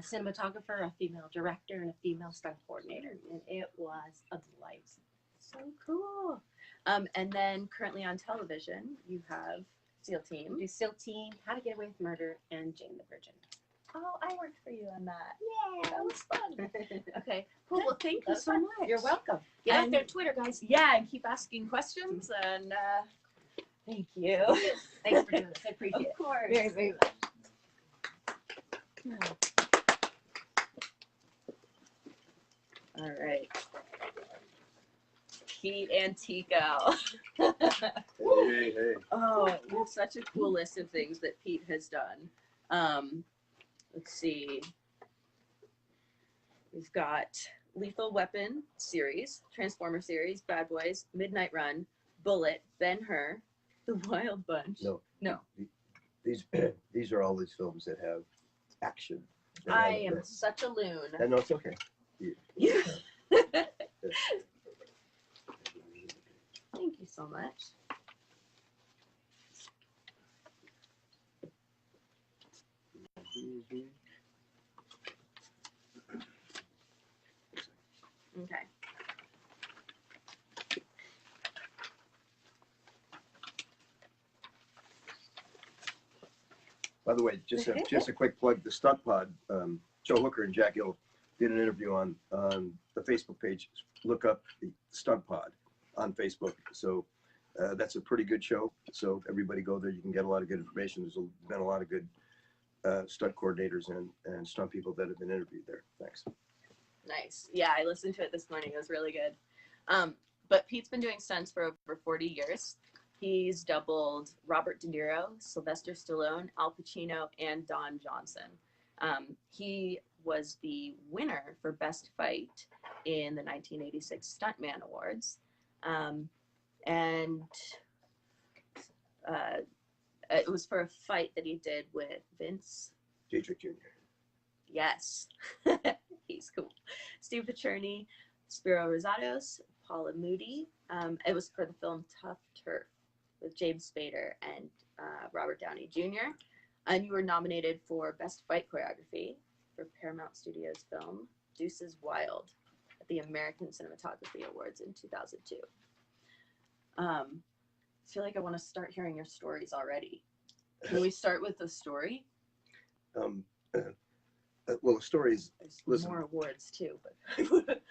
cinematographer, a female director, and a female stunt coordinator. And it was a delight. So cool. And then currently on television, you have SEAL Team. We do SEAL Team, How to Get Away with Murder, and Jane the Virgin. Oh, I worked for you on that. Yeah, That was fun. Okay, cool. Well, thank you so much. You're welcome. Get out And- there on Twitter, guys. Yeah, and keep asking questions. And thank you. Thanks for doing this. I appreciate it. Of course. Very, very much. All right. Pete Antico. Hey. Oh, we have such a cool list of things that Pete has done. Let's see. We've got Lethal Weapon series, Transformer series, Bad Boys, Midnight Run, Bullet, Ben-Hur, The Wild Bunch. No. These are all these films that have action. I am such a loon. I know it's okay. Yeah. Thank you so much. Okay. By the way, just a quick plug. The Stunt Pod, Joe Hooker and Jack Gill did an interview on the Facebook page. Look up the Stunt Pod on Facebook. So that's a pretty good show. So everybody go there. You can get a lot of good information. There's been a lot of good stunt coordinators and stunt people that have been interviewed there. Thanks. Nice. Yeah, I listened to it this morning. It was really good. But Pete's been doing stunts for over 40 years. He's doubled Robert De Niro, Sylvester Stallone, Al Pacino, and Don Johnson. He was the winner for Best Fight in the 1986 Stuntman Awards. It was for a fight that he did with Vince. Dietrich Jr. Yes. He's cool. Steve Picerni, Spiro Rosados, Paula Moody. It was for the film Tough Turf with James Spader and Robert Downey Jr. And you were nominated for Best Fight Choreography for Paramount Studios' film Deuces Wild at the American Cinematography Awards in 2002. I feel like I want to start hearing your stories already. Can we start with the story? Well, the story is, There's listen, more awards too, but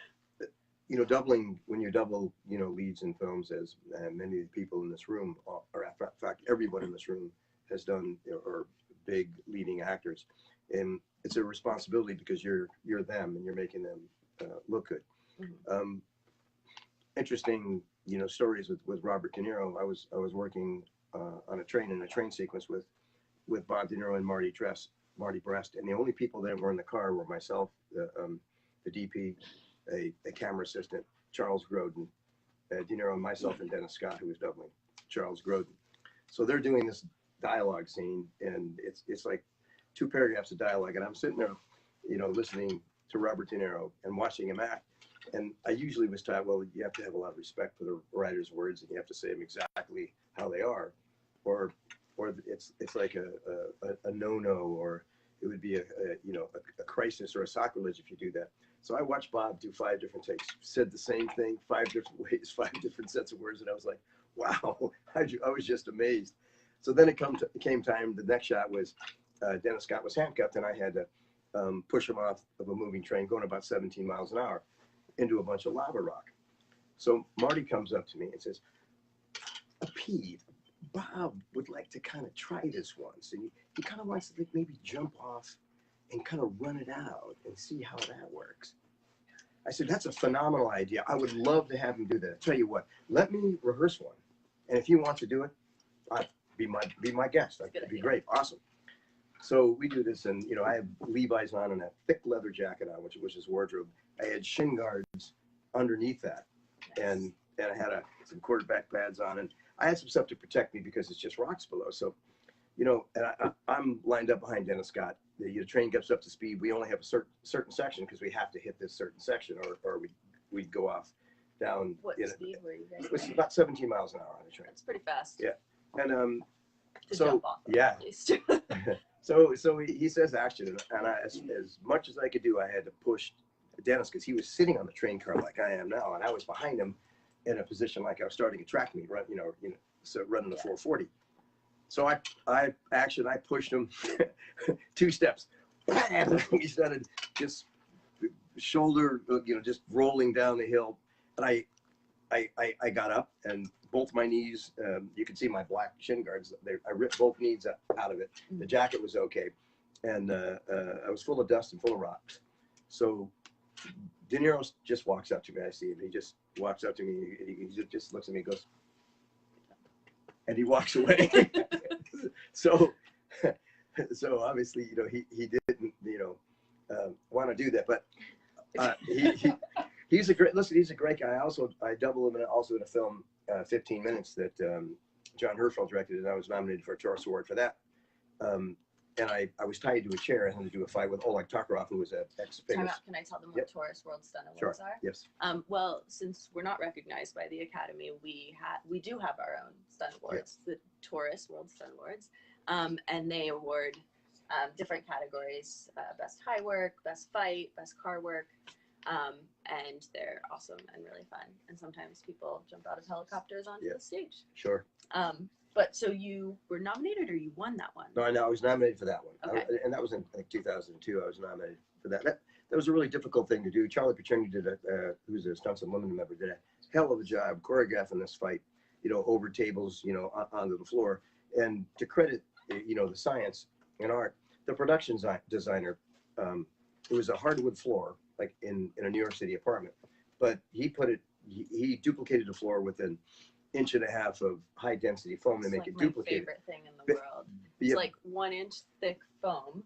you know, doubling, when you double, you know, leads in films, as many of the people in this room, or in fact, everyone in this room has done, or big leading actors. And it's a responsibility because you're them and you're making them look good. Mhm. Interesting, you know, stories with Robert De Niro. I was working on a train in a train sequence with Bob De Niro and Marty Brest, and the only people that were in the car were myself, the DP, a camera assistant, Charles Grodin, De Niro, and myself, and Dennis Scott, who was doubling Charles Grodin. So they're doing this dialogue scene, and it's like 2 paragraphs of dialogue, and I'm sitting there, you know, listening to Robert De Niro and watching him act. And I usually was taught, well, you have to have a lot of respect for the writer's words, and you have to say them exactly how they are, or it's like a no-no, or it would be a crisis or a sacrilege if you do that. So I watched Bob do 5 different takes, said the same thing 5 different ways, 5 different sets of words, and I was like, wow, I was just amazed. So then it came time. The next shot was Dennis Scott was handcuffed, and I had to push him off of a moving train going about 17 miles an hour into a bunch of lava rock. So Marty comes up to me and says, Pete, Bob would like to kind of try this once, and he kind of wants to like maybe jump off and kind of run it out and see how that works. I said, that's a phenomenal idea. I would love to have him do that. I'll tell you what, let me rehearse one, and if he wants to do it, be my guest. That'd be great. Awesome. So we do this, and you know, I have Levi's on and a thick leather jacket on, which was his wardrobe. I had shin guards underneath that, and I had some quarterback pads on, and I had some stuff to protect me because it's just rocks below. So, you know, and I'm lined up behind Dennis Scott. The train gets up to speed. We only have a certain section because we have to hit this certain section, or we'd go off down. What speed were you guys? It was about 17 miles an hour on the train. That's pretty fast. Yeah, and To so jump off of, yeah. at least. So he says action, and as much as I could do, I had to push Dennis because he was sitting on the train car like I am now, and I was behind him in a position like I was starting a track meet, right? So running the 440. So I pushed him 2 steps. He started just shoulder, just rolling down the hill, and I got up, and both my knees, you can see my black shin guards. I ripped both knees out of it. The jacket was okay, and I was full of dust and full of rocks. So De Niro just walks up to me. I see him. He just walks up to me. He just looks at me and goes, and he walks away. So obviously, he didn't, want to do that, but he's a great guy. I double him also in a film, 15 Minutes, that John Herfeld directed, and I was nominated for a Taurus Award for that. And I was tied to a chair and had to do a fight with Oleg Tokarov, who was an ex-famous. Can I tell them what Taurus World Stunt Awards are? Yes. Well, since we're not recognized by the Academy, we do have our own stunt awards, the Taurus World Stunt Awards, and they award different categories: best high work, best fight, best car work, and they're awesome and really fun. And sometimes people jump out of helicopters onto the stage. Sure. But so you were nominated, or you won that one? No, I was nominated for that one. Okay. And that was in like 2002. I was nominated for that. That was a really difficult thing to do. Charlie Picerni who's a Stunts Unlimited member, did a hell of a job choreographing this fight, over tables, onto the floor. And to credit, the science and art, the production designer, it was a hardwood floor, like in a New York City apartment, but he duplicated the floor with an 1.5 inches of high density foam to make it duplicated. My favorite thing in the world. It's like 1 inch thick foam,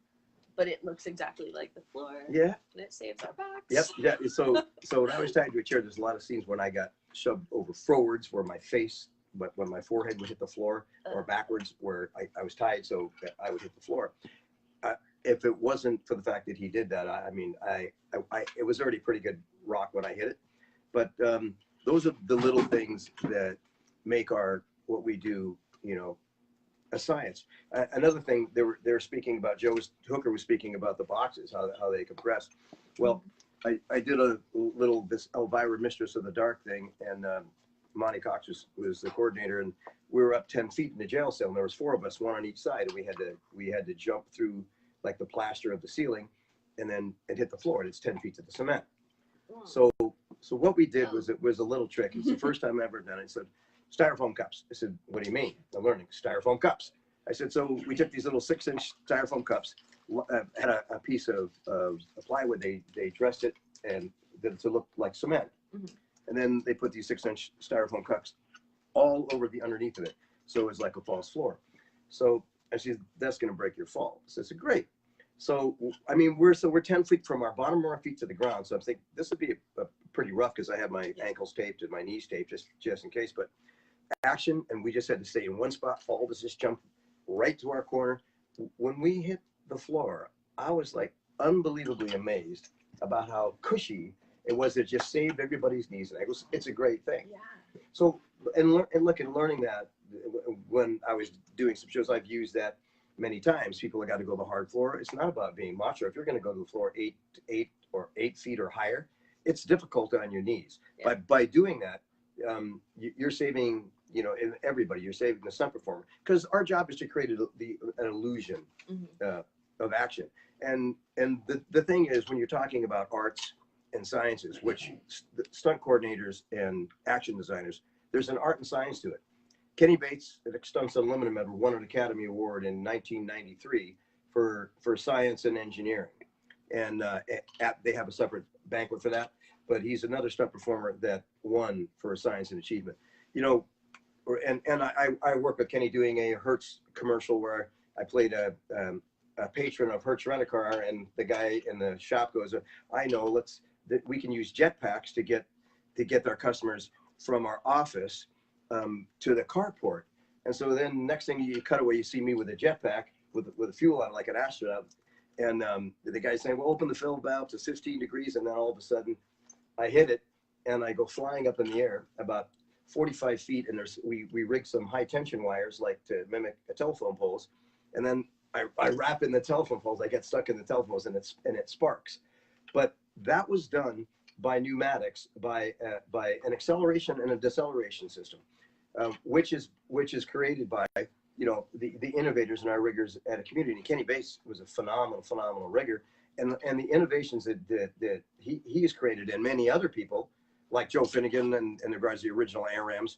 but it looks exactly like the floor. Yeah. And it saves our backs. Yep. Yeah. So when I was tied to a chair, there's a lot of scenes when I got shoved over forwards, where my face, but when my forehead would hit the floor, or backwards, where I was tied so that I would hit the floor. if it wasn't for the fact that he did that, it was already pretty good rock when I hit it. But those are the little things that make what we do, a science. Another thing they were speaking about, Hooker was speaking about the boxes, how they compress. Well, I did a little this Elvira Mistress of the Dark thing, and Monty Cox was the coordinator, and we were up 10 feet in the jail cell, and there was 4 of us, 1 on each side, and we had to jump through like the plaster of the ceiling, and then hit the floor, and it's 10 feet to the cement. So what we did was, it was a little trick. It's the first time I ever done it. I said, styrofoam cups. I said, what do you mean? I'm learning styrofoam cups. I said, so we took these little 6-inch styrofoam cups, had a piece of plywood. They dressed it and did it to look like cement. And then they put these 6-inch styrofoam cups all over the underneath of it. So it was like a false floor. So I said, that's going to break your fall. So I said, great. So, I mean, we're 10 feet from our bottom of our feet to the ground. So I'm thinking this would be a pretty rough, because I have my ankles taped and my knees taped just in case. But action, and we just had to stay in one spot. All of us just jumped right to our corner. When we hit the floor, I was like unbelievably amazed about how cushy it was. It just saved everybody's knees and ankles. It's a great thing. Yeah. So, and learning that, when I was doing some shows, I've used that many times. People have got to go to the hard floor. It's not about being macho. If you're going to go to the floor 8 feet or higher, it's difficult on your knees. Yeah. By doing that, you're saving, everybody. You're saving the stunt performer, because our job is to create an illusion of action. And the thing is, when you're talking about arts and sciences, which stunt coordinators and action designers, there's an art and science to it. Kenny Bates at Stunts Unlimited Medal won an Academy Award in 1993 for science and engineering, and they have a separate banquet for that. But he's another stunt performer that won for science and achievement. And I work with Kenny doing a Hertz commercial where I played a patron of Hertz Rent-A-Car, and the guy in the shop goes, I know that we can use jetpacks to get our customers from our office to the carport. And so then next thing you cut away, you see me with a jetpack with fuel on, like an astronaut. And the guy's saying, well, open the fill valve to 15 degrees. And then all of a sudden I hit it and I go flying up in the air about 45 feet. And we rig some high tension wires, like to mimic a telephone poles. And then I wrap in the telephone poles. I get stuck in the telephone poles, and it sparks. But that was done by pneumatics, by an acceleration and a deceleration system, which is created by the innovators and our riggers at a community. And Kenny Bates was a phenomenal rigger, and the innovations that he has created, and many other people like Joe Finnegan and the guys, the original AirRams.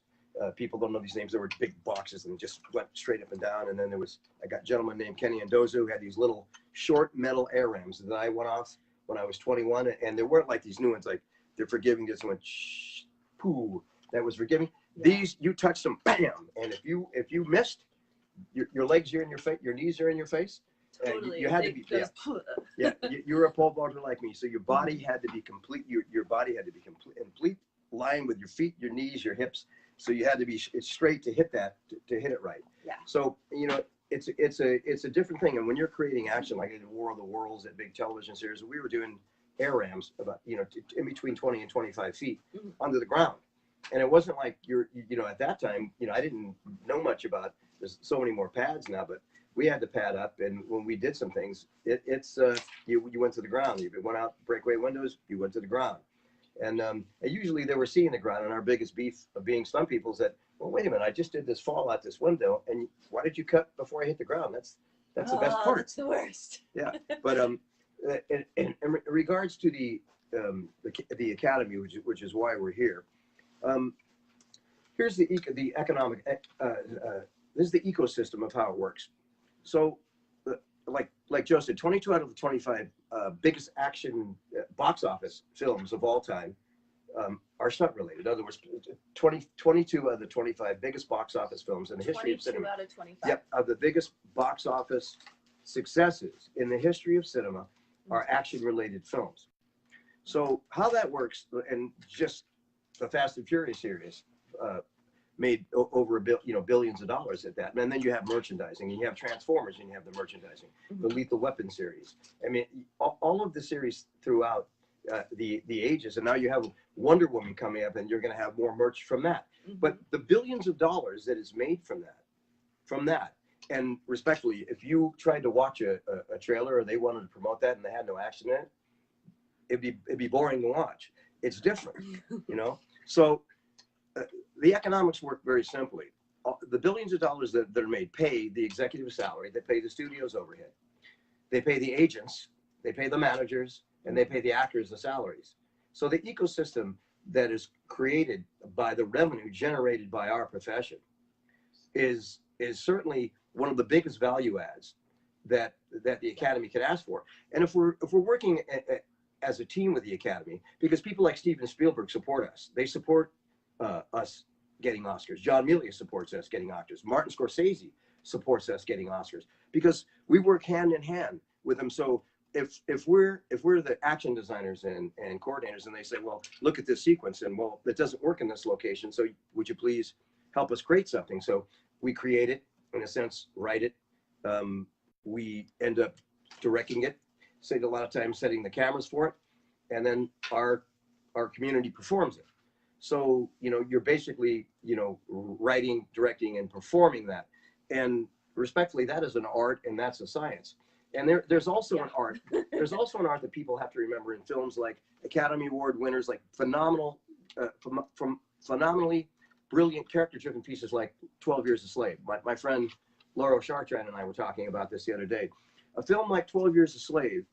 People don't know these names. There were big boxes and just went straight up and down. And then I got a gentleman named Kenny Andoza who had these little short metal AirRams that I went off when I was 21, and they weren't like these new ones, like they're forgiving, just went shh, poo, that was forgiving. Yeah. These, you touch them, bam, and if you missed, your legs are in your face, your knees are in your face. Totally. You had to be, you were a pole vaulter like me, so your body had to be complete. Your body had to be complete line with your feet, your knees, your hips. So you had to be straight to hit that, to hit it right. Yeah. So it's a different thing. And when you're creating action, like in War of the Worlds, that big television series, we were doing AirRams about in between 20 and 25 feet under the ground. And it wasn't like at that time, I didn't know much about. There's so many more pads now, but we had to pad up. And when we did some things, you went to the ground. If you went out breakaway windows, you went to the ground. And usually they were seeing the ground. And our biggest beef of being stunt people is that, well, wait a minute, I just did this fall out this window, and why did you cut before I hit the ground? That's the best part. That's the worst. Yeah, but in regards to the academy, which is why we're here. Here's the economic. This is the ecosystem of how it works. So, like Joe said, 22 out of the 25 biggest action box office films of all time are stunt related. In other words, 22 of the 25 biggest box office films in the history of cinema. 22 out of 25. Yep, of the biggest box office successes in the history of cinema are action related films. So how that works, and just the Fast and Furious series, made over billions of dollars at that. And then you have merchandising, and you have Transformers, and you have the merchandising, the Lethal Weapon series. I mean, all of the series throughout the ages, and now you have Wonder Woman coming up, and you're going to have more merch from that. But the billions of dollars that is made from that, and respectfully, if you tried to watch a trailer or they wanted to promote that and they had no action in it, it'd be boring to watch. It's different, you know. So the economics work very simply. The billions of dollars that are made pay the executive salary, they pay the studio's overhead, they pay the agents, they pay the managers, and they pay the actors the salaries. So the ecosystem that is created by the revenue generated by our profession is certainly one of the biggest value adds that the Academy could ask for. And if we're working as a team with the Academy, because people like Steven Spielberg support us, they support us getting Oscars. John Milius supports us getting Oscars. Martin Scorsese supports us getting Oscars, because we work hand in hand with them. So if we're the action designers and coordinators, and they say, well, look at this sequence, and well, it doesn't work in this location, so would you please help us create something? So we create it, in a sense, write it. We end up directing it, say a lot of times setting the cameras for it, and then our community performs it. So, you know, you're basically, you know, writing, directing, and performing that. And respectfully, that is an art, and that's a science. And there's also an art. There's also an art that people have to remember in films like Academy Award winners, like phenomenally brilliant character-driven pieces like 12 Years a Slave. My friend Laura Chartrand and I were talking about this the other day. A film like 12 Years a Slave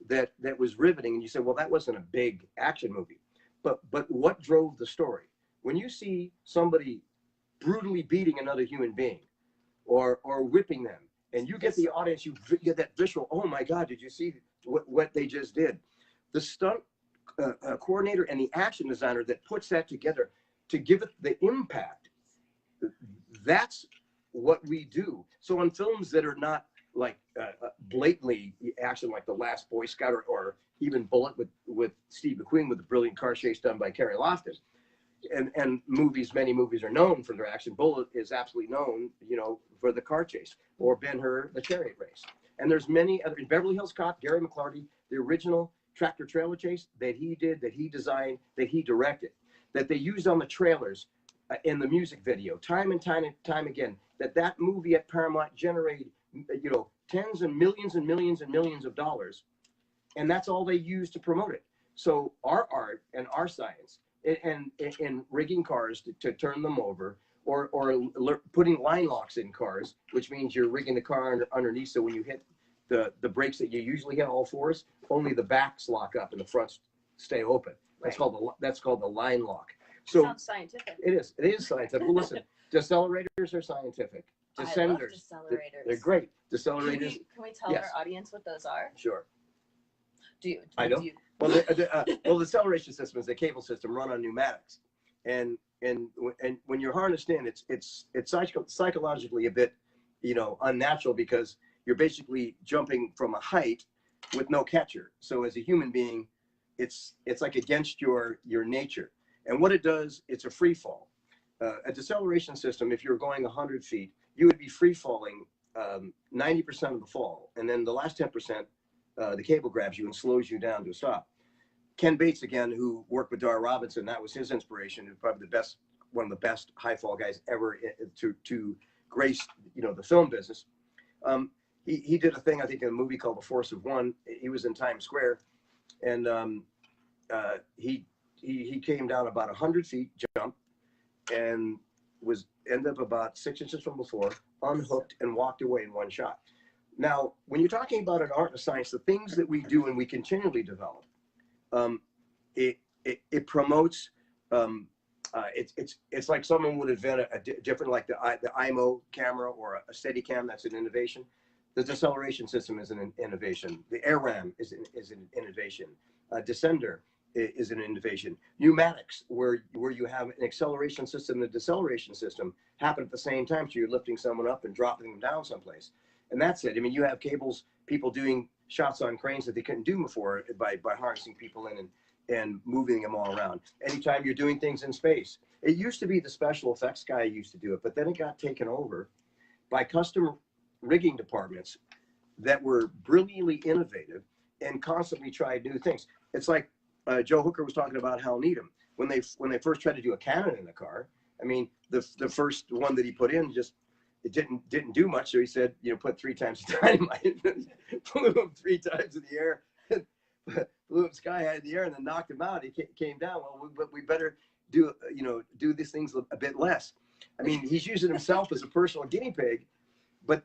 that was riveting, and you said, well, that wasn't a big action movie. But what drove the story? When you see somebody brutally beating another human being or whipping them, and you get the audience, you get that visual, oh my God, did you see what they just did? The stunt coordinator and the action designer that puts that together to give it the impact, that's what we do. So on films that are not like blatantly action, like The Last Boy Scout or even Bullet with Steve McQueen with the brilliant car chase done by Kerry Lofton, and many movies are known for their action. Bullet is absolutely known, you know, for the car chase, or Ben-Hur, the chariot race. And there's many other, in Beverly Hills Cop, Gary McClarty, the original tractor trailer chase that he did, that he designed, that he directed, that they used on the trailers in the music video, time and time again, that movie at Paramount generated, you know, tens and millions and millions and millions of dollars. And that's all they use to promote it. So our art and our science and rigging cars to turn them over, or putting line locks in cars, which means you're rigging the car underneath, so when you hit the brakes that you usually hit all fours, only the backs lock up and the fronts stay open. That's called the line lock. So sounds scientific. It is scientific. Well, listen, decelerators are scientific. Descenders, I love decelerators. They're great. Decelerators. Can we tell our audience what those are? Sure. I don't. Well, the acceleration system is the cable system run on pneumatics, and when you're harnessed in, it's psychologically a bit, you know, unnatural, because you're basically jumping from a height with no catcher. So as a human being, it's like against your nature. And what it does, it's a free fall. A deceleration system, if you're going 100 feet, you would be free falling 90% of the fall, and then the last 10%. The cable grabs you and slows you down to a stop. Ken Bates, again, who worked with Dar Robinson, that was his inspiration. Probably one of the best high fall guys ever to grace, you know, the film business. He did a thing, I think, in a movie called The Force of One. He was in Times Square, and he came down about 100 feet, jump, and ended up about 6 inches from the floor, unhooked, and walked away in one shot. Now, when you're talking about an art and science, the things that we do and we continually develop, it promotes. It's like someone would invent a different, like the IMO camera or a Steadicam. That's an innovation. The deceleration system is an innovation. The air ram is an innovation. Descender is an innovation. Pneumatics, where you have an acceleration system and a deceleration system happen at the same time, so you're lifting someone up and dropping them down someplace. And that's it. I mean, you have people doing shots on cranes that they couldn't do before by harnessing people in and moving them all around. Anytime you're doing things in space, it used to be the special effects guy used to do it, but then it got taken over by custom rigging departments that were brilliantly innovative and constantly tried new things. It's like Joe Hooker was talking about Hal Needham when they first tried to do a cannon in the car. I mean, the first one that he put in just it didn't do much. So he said, you know, put 3 times the dynamite, flew him 3 times in the air, flew him sky high in the air, and then knocked him out. He came down. Well, we better do these things a bit less. I mean, he's using himself as a personal guinea pig, but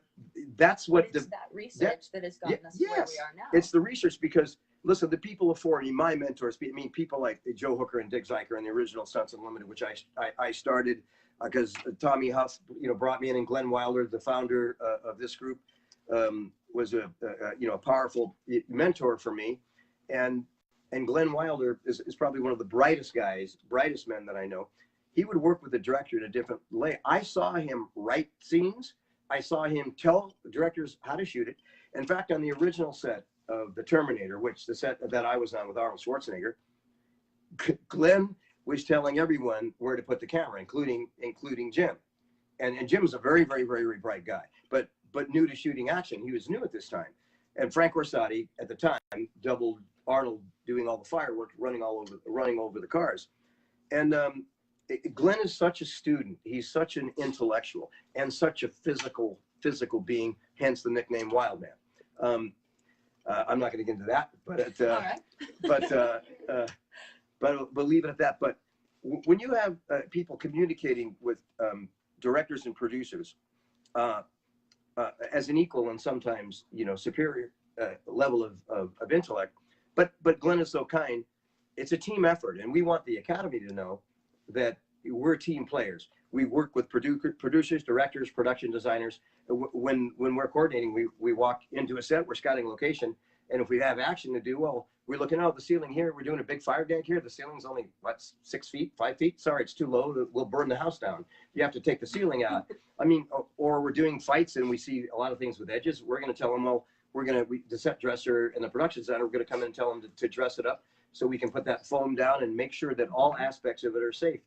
that's what it's that research that has gotten us where we are now. It's the research because, listen, the people before me, my mentors, I mean, people like Joe Hooker and Dick Zeicher and the original Stunts Unlimited, which I started because Tommy Huff, brought me in, and Glenn Wilder, the founder of this group, was a powerful mentor for me. And Glenn Wilder is probably one of the brightest men that I know. He would work with the director in a different way. I saw him write scenes. I saw him tell directors how to shoot it. In fact, on the original set of The Terminator, which the set that I was on with Arnold Schwarzenegger, Glenn was telling everyone where to put the camera, including Jim. And Jim's a very, very, very, very bright guy, but new to shooting action. He was new at this time. And Frank Orsatti at the time doubled Arnold doing all the firework, running over the cars. And Glenn is such a student. He's such an intellectual and such a physical being, hence the nickname Wild Man. I'm not going to get into that, but leave it at that. But when you have people communicating with directors and producers as an equal and sometimes superior level of intellect, but Glenn is so kind. It's a team effort, and we want the Academy to know that we're team players. We work with producers, directors, production designers. When we're coordinating, we walk into a set, we're scouting location, and if we have action to do, well, we're looking out the ceiling here. We're doing a big fire gag here. The ceiling's only 6 feet, 5 feet. Sorry, it's too low. We'll burn the house down. You have to take the ceiling out. I mean, or we're doing fights and we see a lot of things with edges. We're going to tell them, well, the set dresser and the production center, we're going to come in and tell them to dress it up so we can put that foam down and make sure that all aspects of it are safe.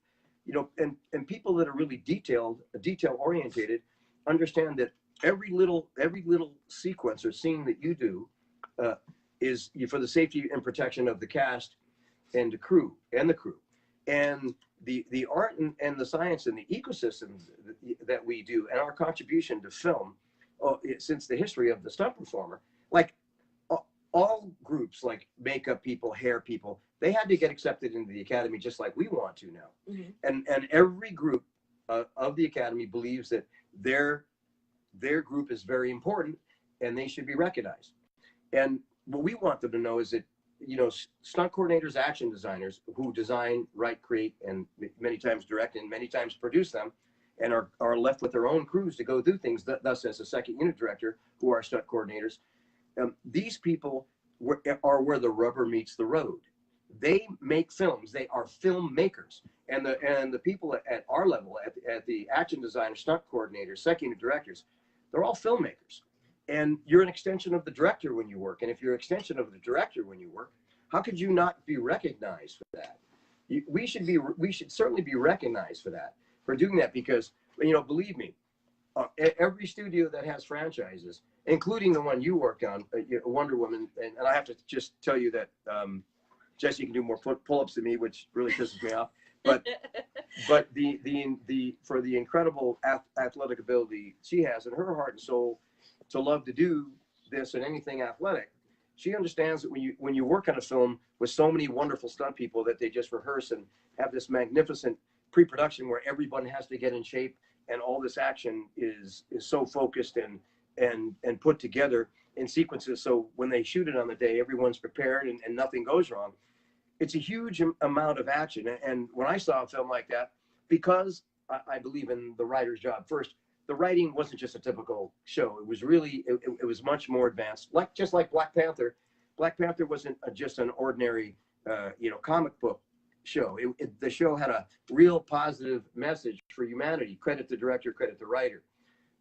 And people that are really detail orientated understand that every little sequence or scene that you do is for the safety and protection of the cast and the crew and the art and the science and the ecosystems that we do, and our contribution to film since the history of the stunt performer. Like all groups, like makeup people, hair people, they had to get accepted into the Academy just like we want to now. Mm-hmm. And every group of the Academy believes that their group is very important and they should be recognized. And what we want them to know is that, stunt coordinators, action designers who design, write, create, and many times direct and many times produce them, and are left with their own crews to go do things, thus as a second unit director, who are stunt coordinators. These people are where the rubber meets the road. They make films. They are filmmakers. And the people at our level, at the action designers, stunt coordinators, second unit directors, they're all filmmakers. And you're an extension of the director when you work. And if you're an extension of the director when you work, how could you not be recognized for that? We should certainly be recognized for doing that, because, believe me, every studio that has franchises, including the one you work on, Wonder Woman, and I have to just tell you that Jessie can do more pull-ups than me, which really pisses me off. But for the incredible athletic ability she has in her heart and soul to love to do this and anything athletic, she understands that when you work on a film with so many wonderful stunt people that they just rehearse and have this magnificent pre-production where everyone has to get in shape and all this action is so focused and put together in sequences, so when they shoot it on the day, everyone's prepared and nothing goes wrong. It's a huge amount of action. And when I saw a film like that, because I believe in the writer's job first, the writing wasn't just a typical show. It was really, it was much more advanced. Just like Black Panther. Black Panther wasn't just an ordinary, comic book show. The show had a real positive message for humanity. Credit the director, credit the writer.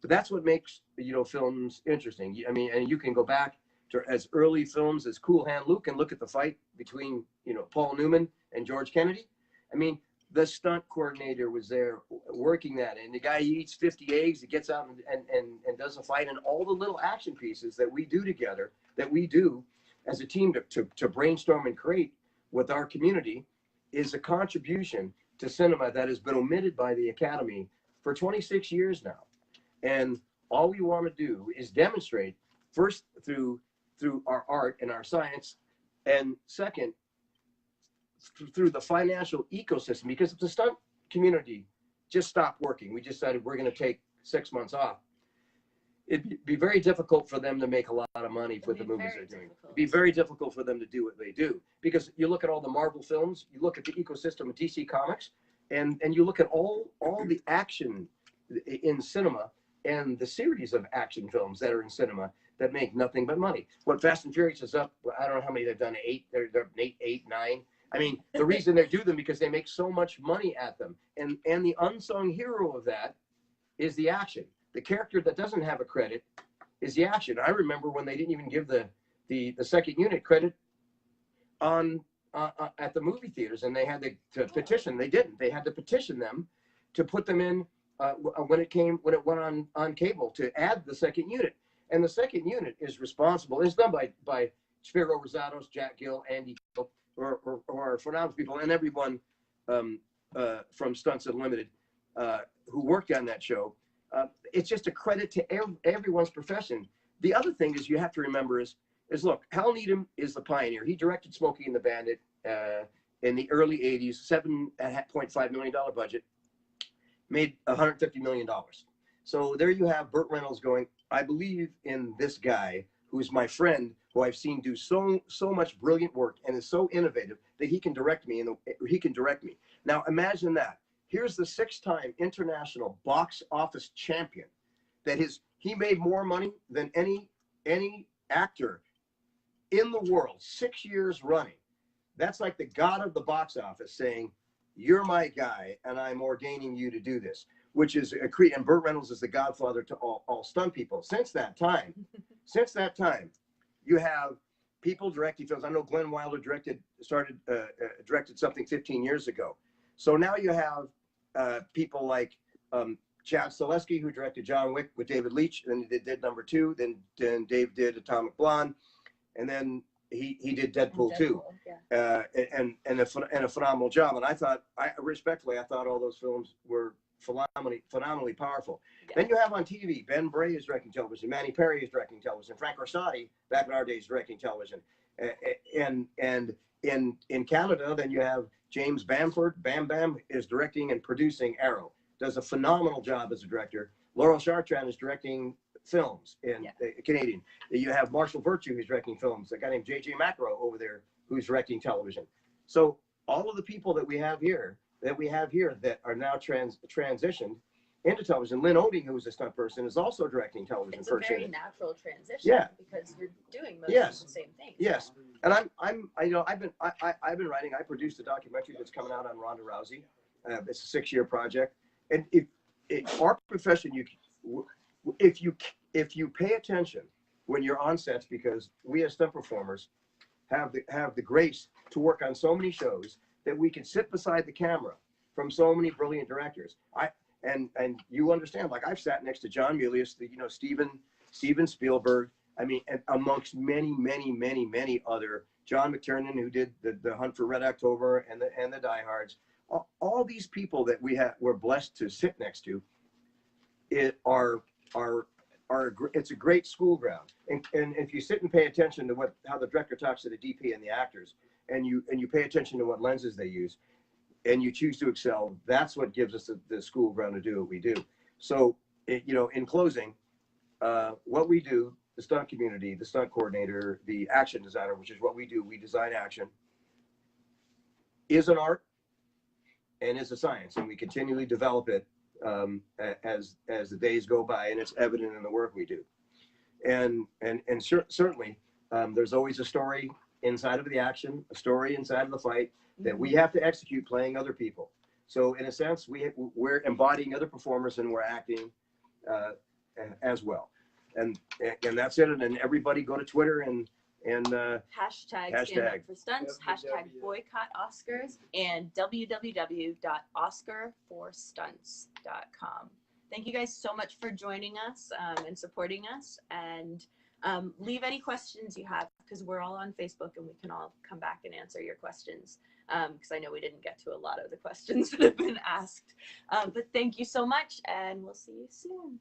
But that's what makes, films interesting. I mean, and you can go back as early films as Cool Hand Luke, and look at the fight between, you know, Paul Newman and George Kennedy. I mean, the stunt coordinator was there working that, and the guy, he eats 50 eggs, he gets out and does a fight, and all the little action pieces that we do together, that we do as a team to brainstorm and create with our community, is a contribution to cinema that has been omitted by the Academy for 26 years now. And all we want to do is demonstrate, first through our art and our science, and second, through the financial ecosystem. Because if the stunt community just stopped working, we decided we're going to take 6 months off, it'd be very difficult for them to make a lot of money with the movies they're doing. It'd be very difficult for them to do what they do. Because you look at all the Marvel films, you look at the ecosystem of DC Comics, and you look at all the action in cinema and the series of action films that are in cinema that make nothing but money. What Fast and Furious is up, I don't know how many they've done, 8, they're 8, 9. I mean, the reason they do them because they make so much money at them. And the unsung hero of that is the action. The character that doesn't have a credit is the action. I remember when they didn't even give the second unit credit on at the movie theaters, and they had to petition. They didn't. They had to petition them to put them in when it went on cable, to add the second unit. And the second unit is responsible. It's done by Spiro Rosatos, Jack Gill, Antico, or phenomenal people, and everyone from Stunts Unlimited who worked on that show. It's just a credit to everyone's profession. The other thing is you have to remember is look, Hal Needham is the pioneer. He directed Smokey and the Bandit in the early 80s, $7.5 million budget, made $150 million. So there you have Burt Reynolds going, I believe in this guy who's my friend, who I've seen do so much brilliant work and is so innovative that he can direct me. Now imagine that. Here's the 6-time international box office champion that he made more money than any actor in the world 6 years running. That's like the god of the box office saying, you're my guy and I'm ordaining you to do this, which is a creed. And Burt Reynolds is the godfather to all stunt people. Since that time, you have people directing films. I know Glenn Wilder directed something 15 years ago. So now you have people like Chad Stileski, who directed John Wick with David Leitch, and they did number 2. Then Dave did Atomic Blonde, and then he did Deadpool 2, yeah. and a phenomenal job. And I thought all those films were phenomenally powerful. Yeah. Then you have on TV, Ben Bray is directing television, Manny Perry is directing television, Frank Orsatti back in our days directing television, and in Canada, then you have James Bamford, Bam Bam, is directing and producing Arrow, does a phenomenal job as a director. Laurel Chartrand is directing films in Canadian. You have Marshall Virtue, who's directing films, a guy named J.J. Macro over there who's directing television. So all of the people that we have here that are now transitioned into television. Lynn Oding, who is a stunt person, is also directing television. It's a very natural transition, because you're doing most of the same things. Yes, and I've been writing. I produced a documentary that's coming out on Ronda Rousey. It's a 6-year project, and if our profession, if you pay attention when you're on sets, because we as stunt performers have the grace to work on so many shows that we can sit beside the camera from so many brilliant directors. And you understand, like I've sat next to John Milius, Steven Spielberg, I mean, and amongst many other, John McTiernan, who did the Hunt for Red October and the Die Hards. All these people that we're blessed to sit next to, it's a great school ground. And if you sit and pay attention to how the director talks to the DP and the actors, and you pay attention to what lenses they use, and you choose to excel, that's what gives us the school ground to do what we do. So, in closing, what we do, the stunt community, the stunt coordinator, the action designer, which is what we do, we design action, is an art and is a science, and we continually develop it as the days go by, and it's evident in the work we do. And certainly, there's always a story inside of the action, a story inside of the fight that we have to execute playing other people. So in a sense, we're embodying other performers and we're acting as well. And that's it. And then everybody go to Twitter and Hashtag Stand Up for Stunts, hashtag boycott Oscars, and www.oscarforstunts.com. Thank you guys so much for joining us and supporting us. And leave any questions you have, because we're all on Facebook and we can all come back and answer your questions. Because I know we didn't get to a lot of the questions that have been asked. But thank you so much, and we'll see you soon.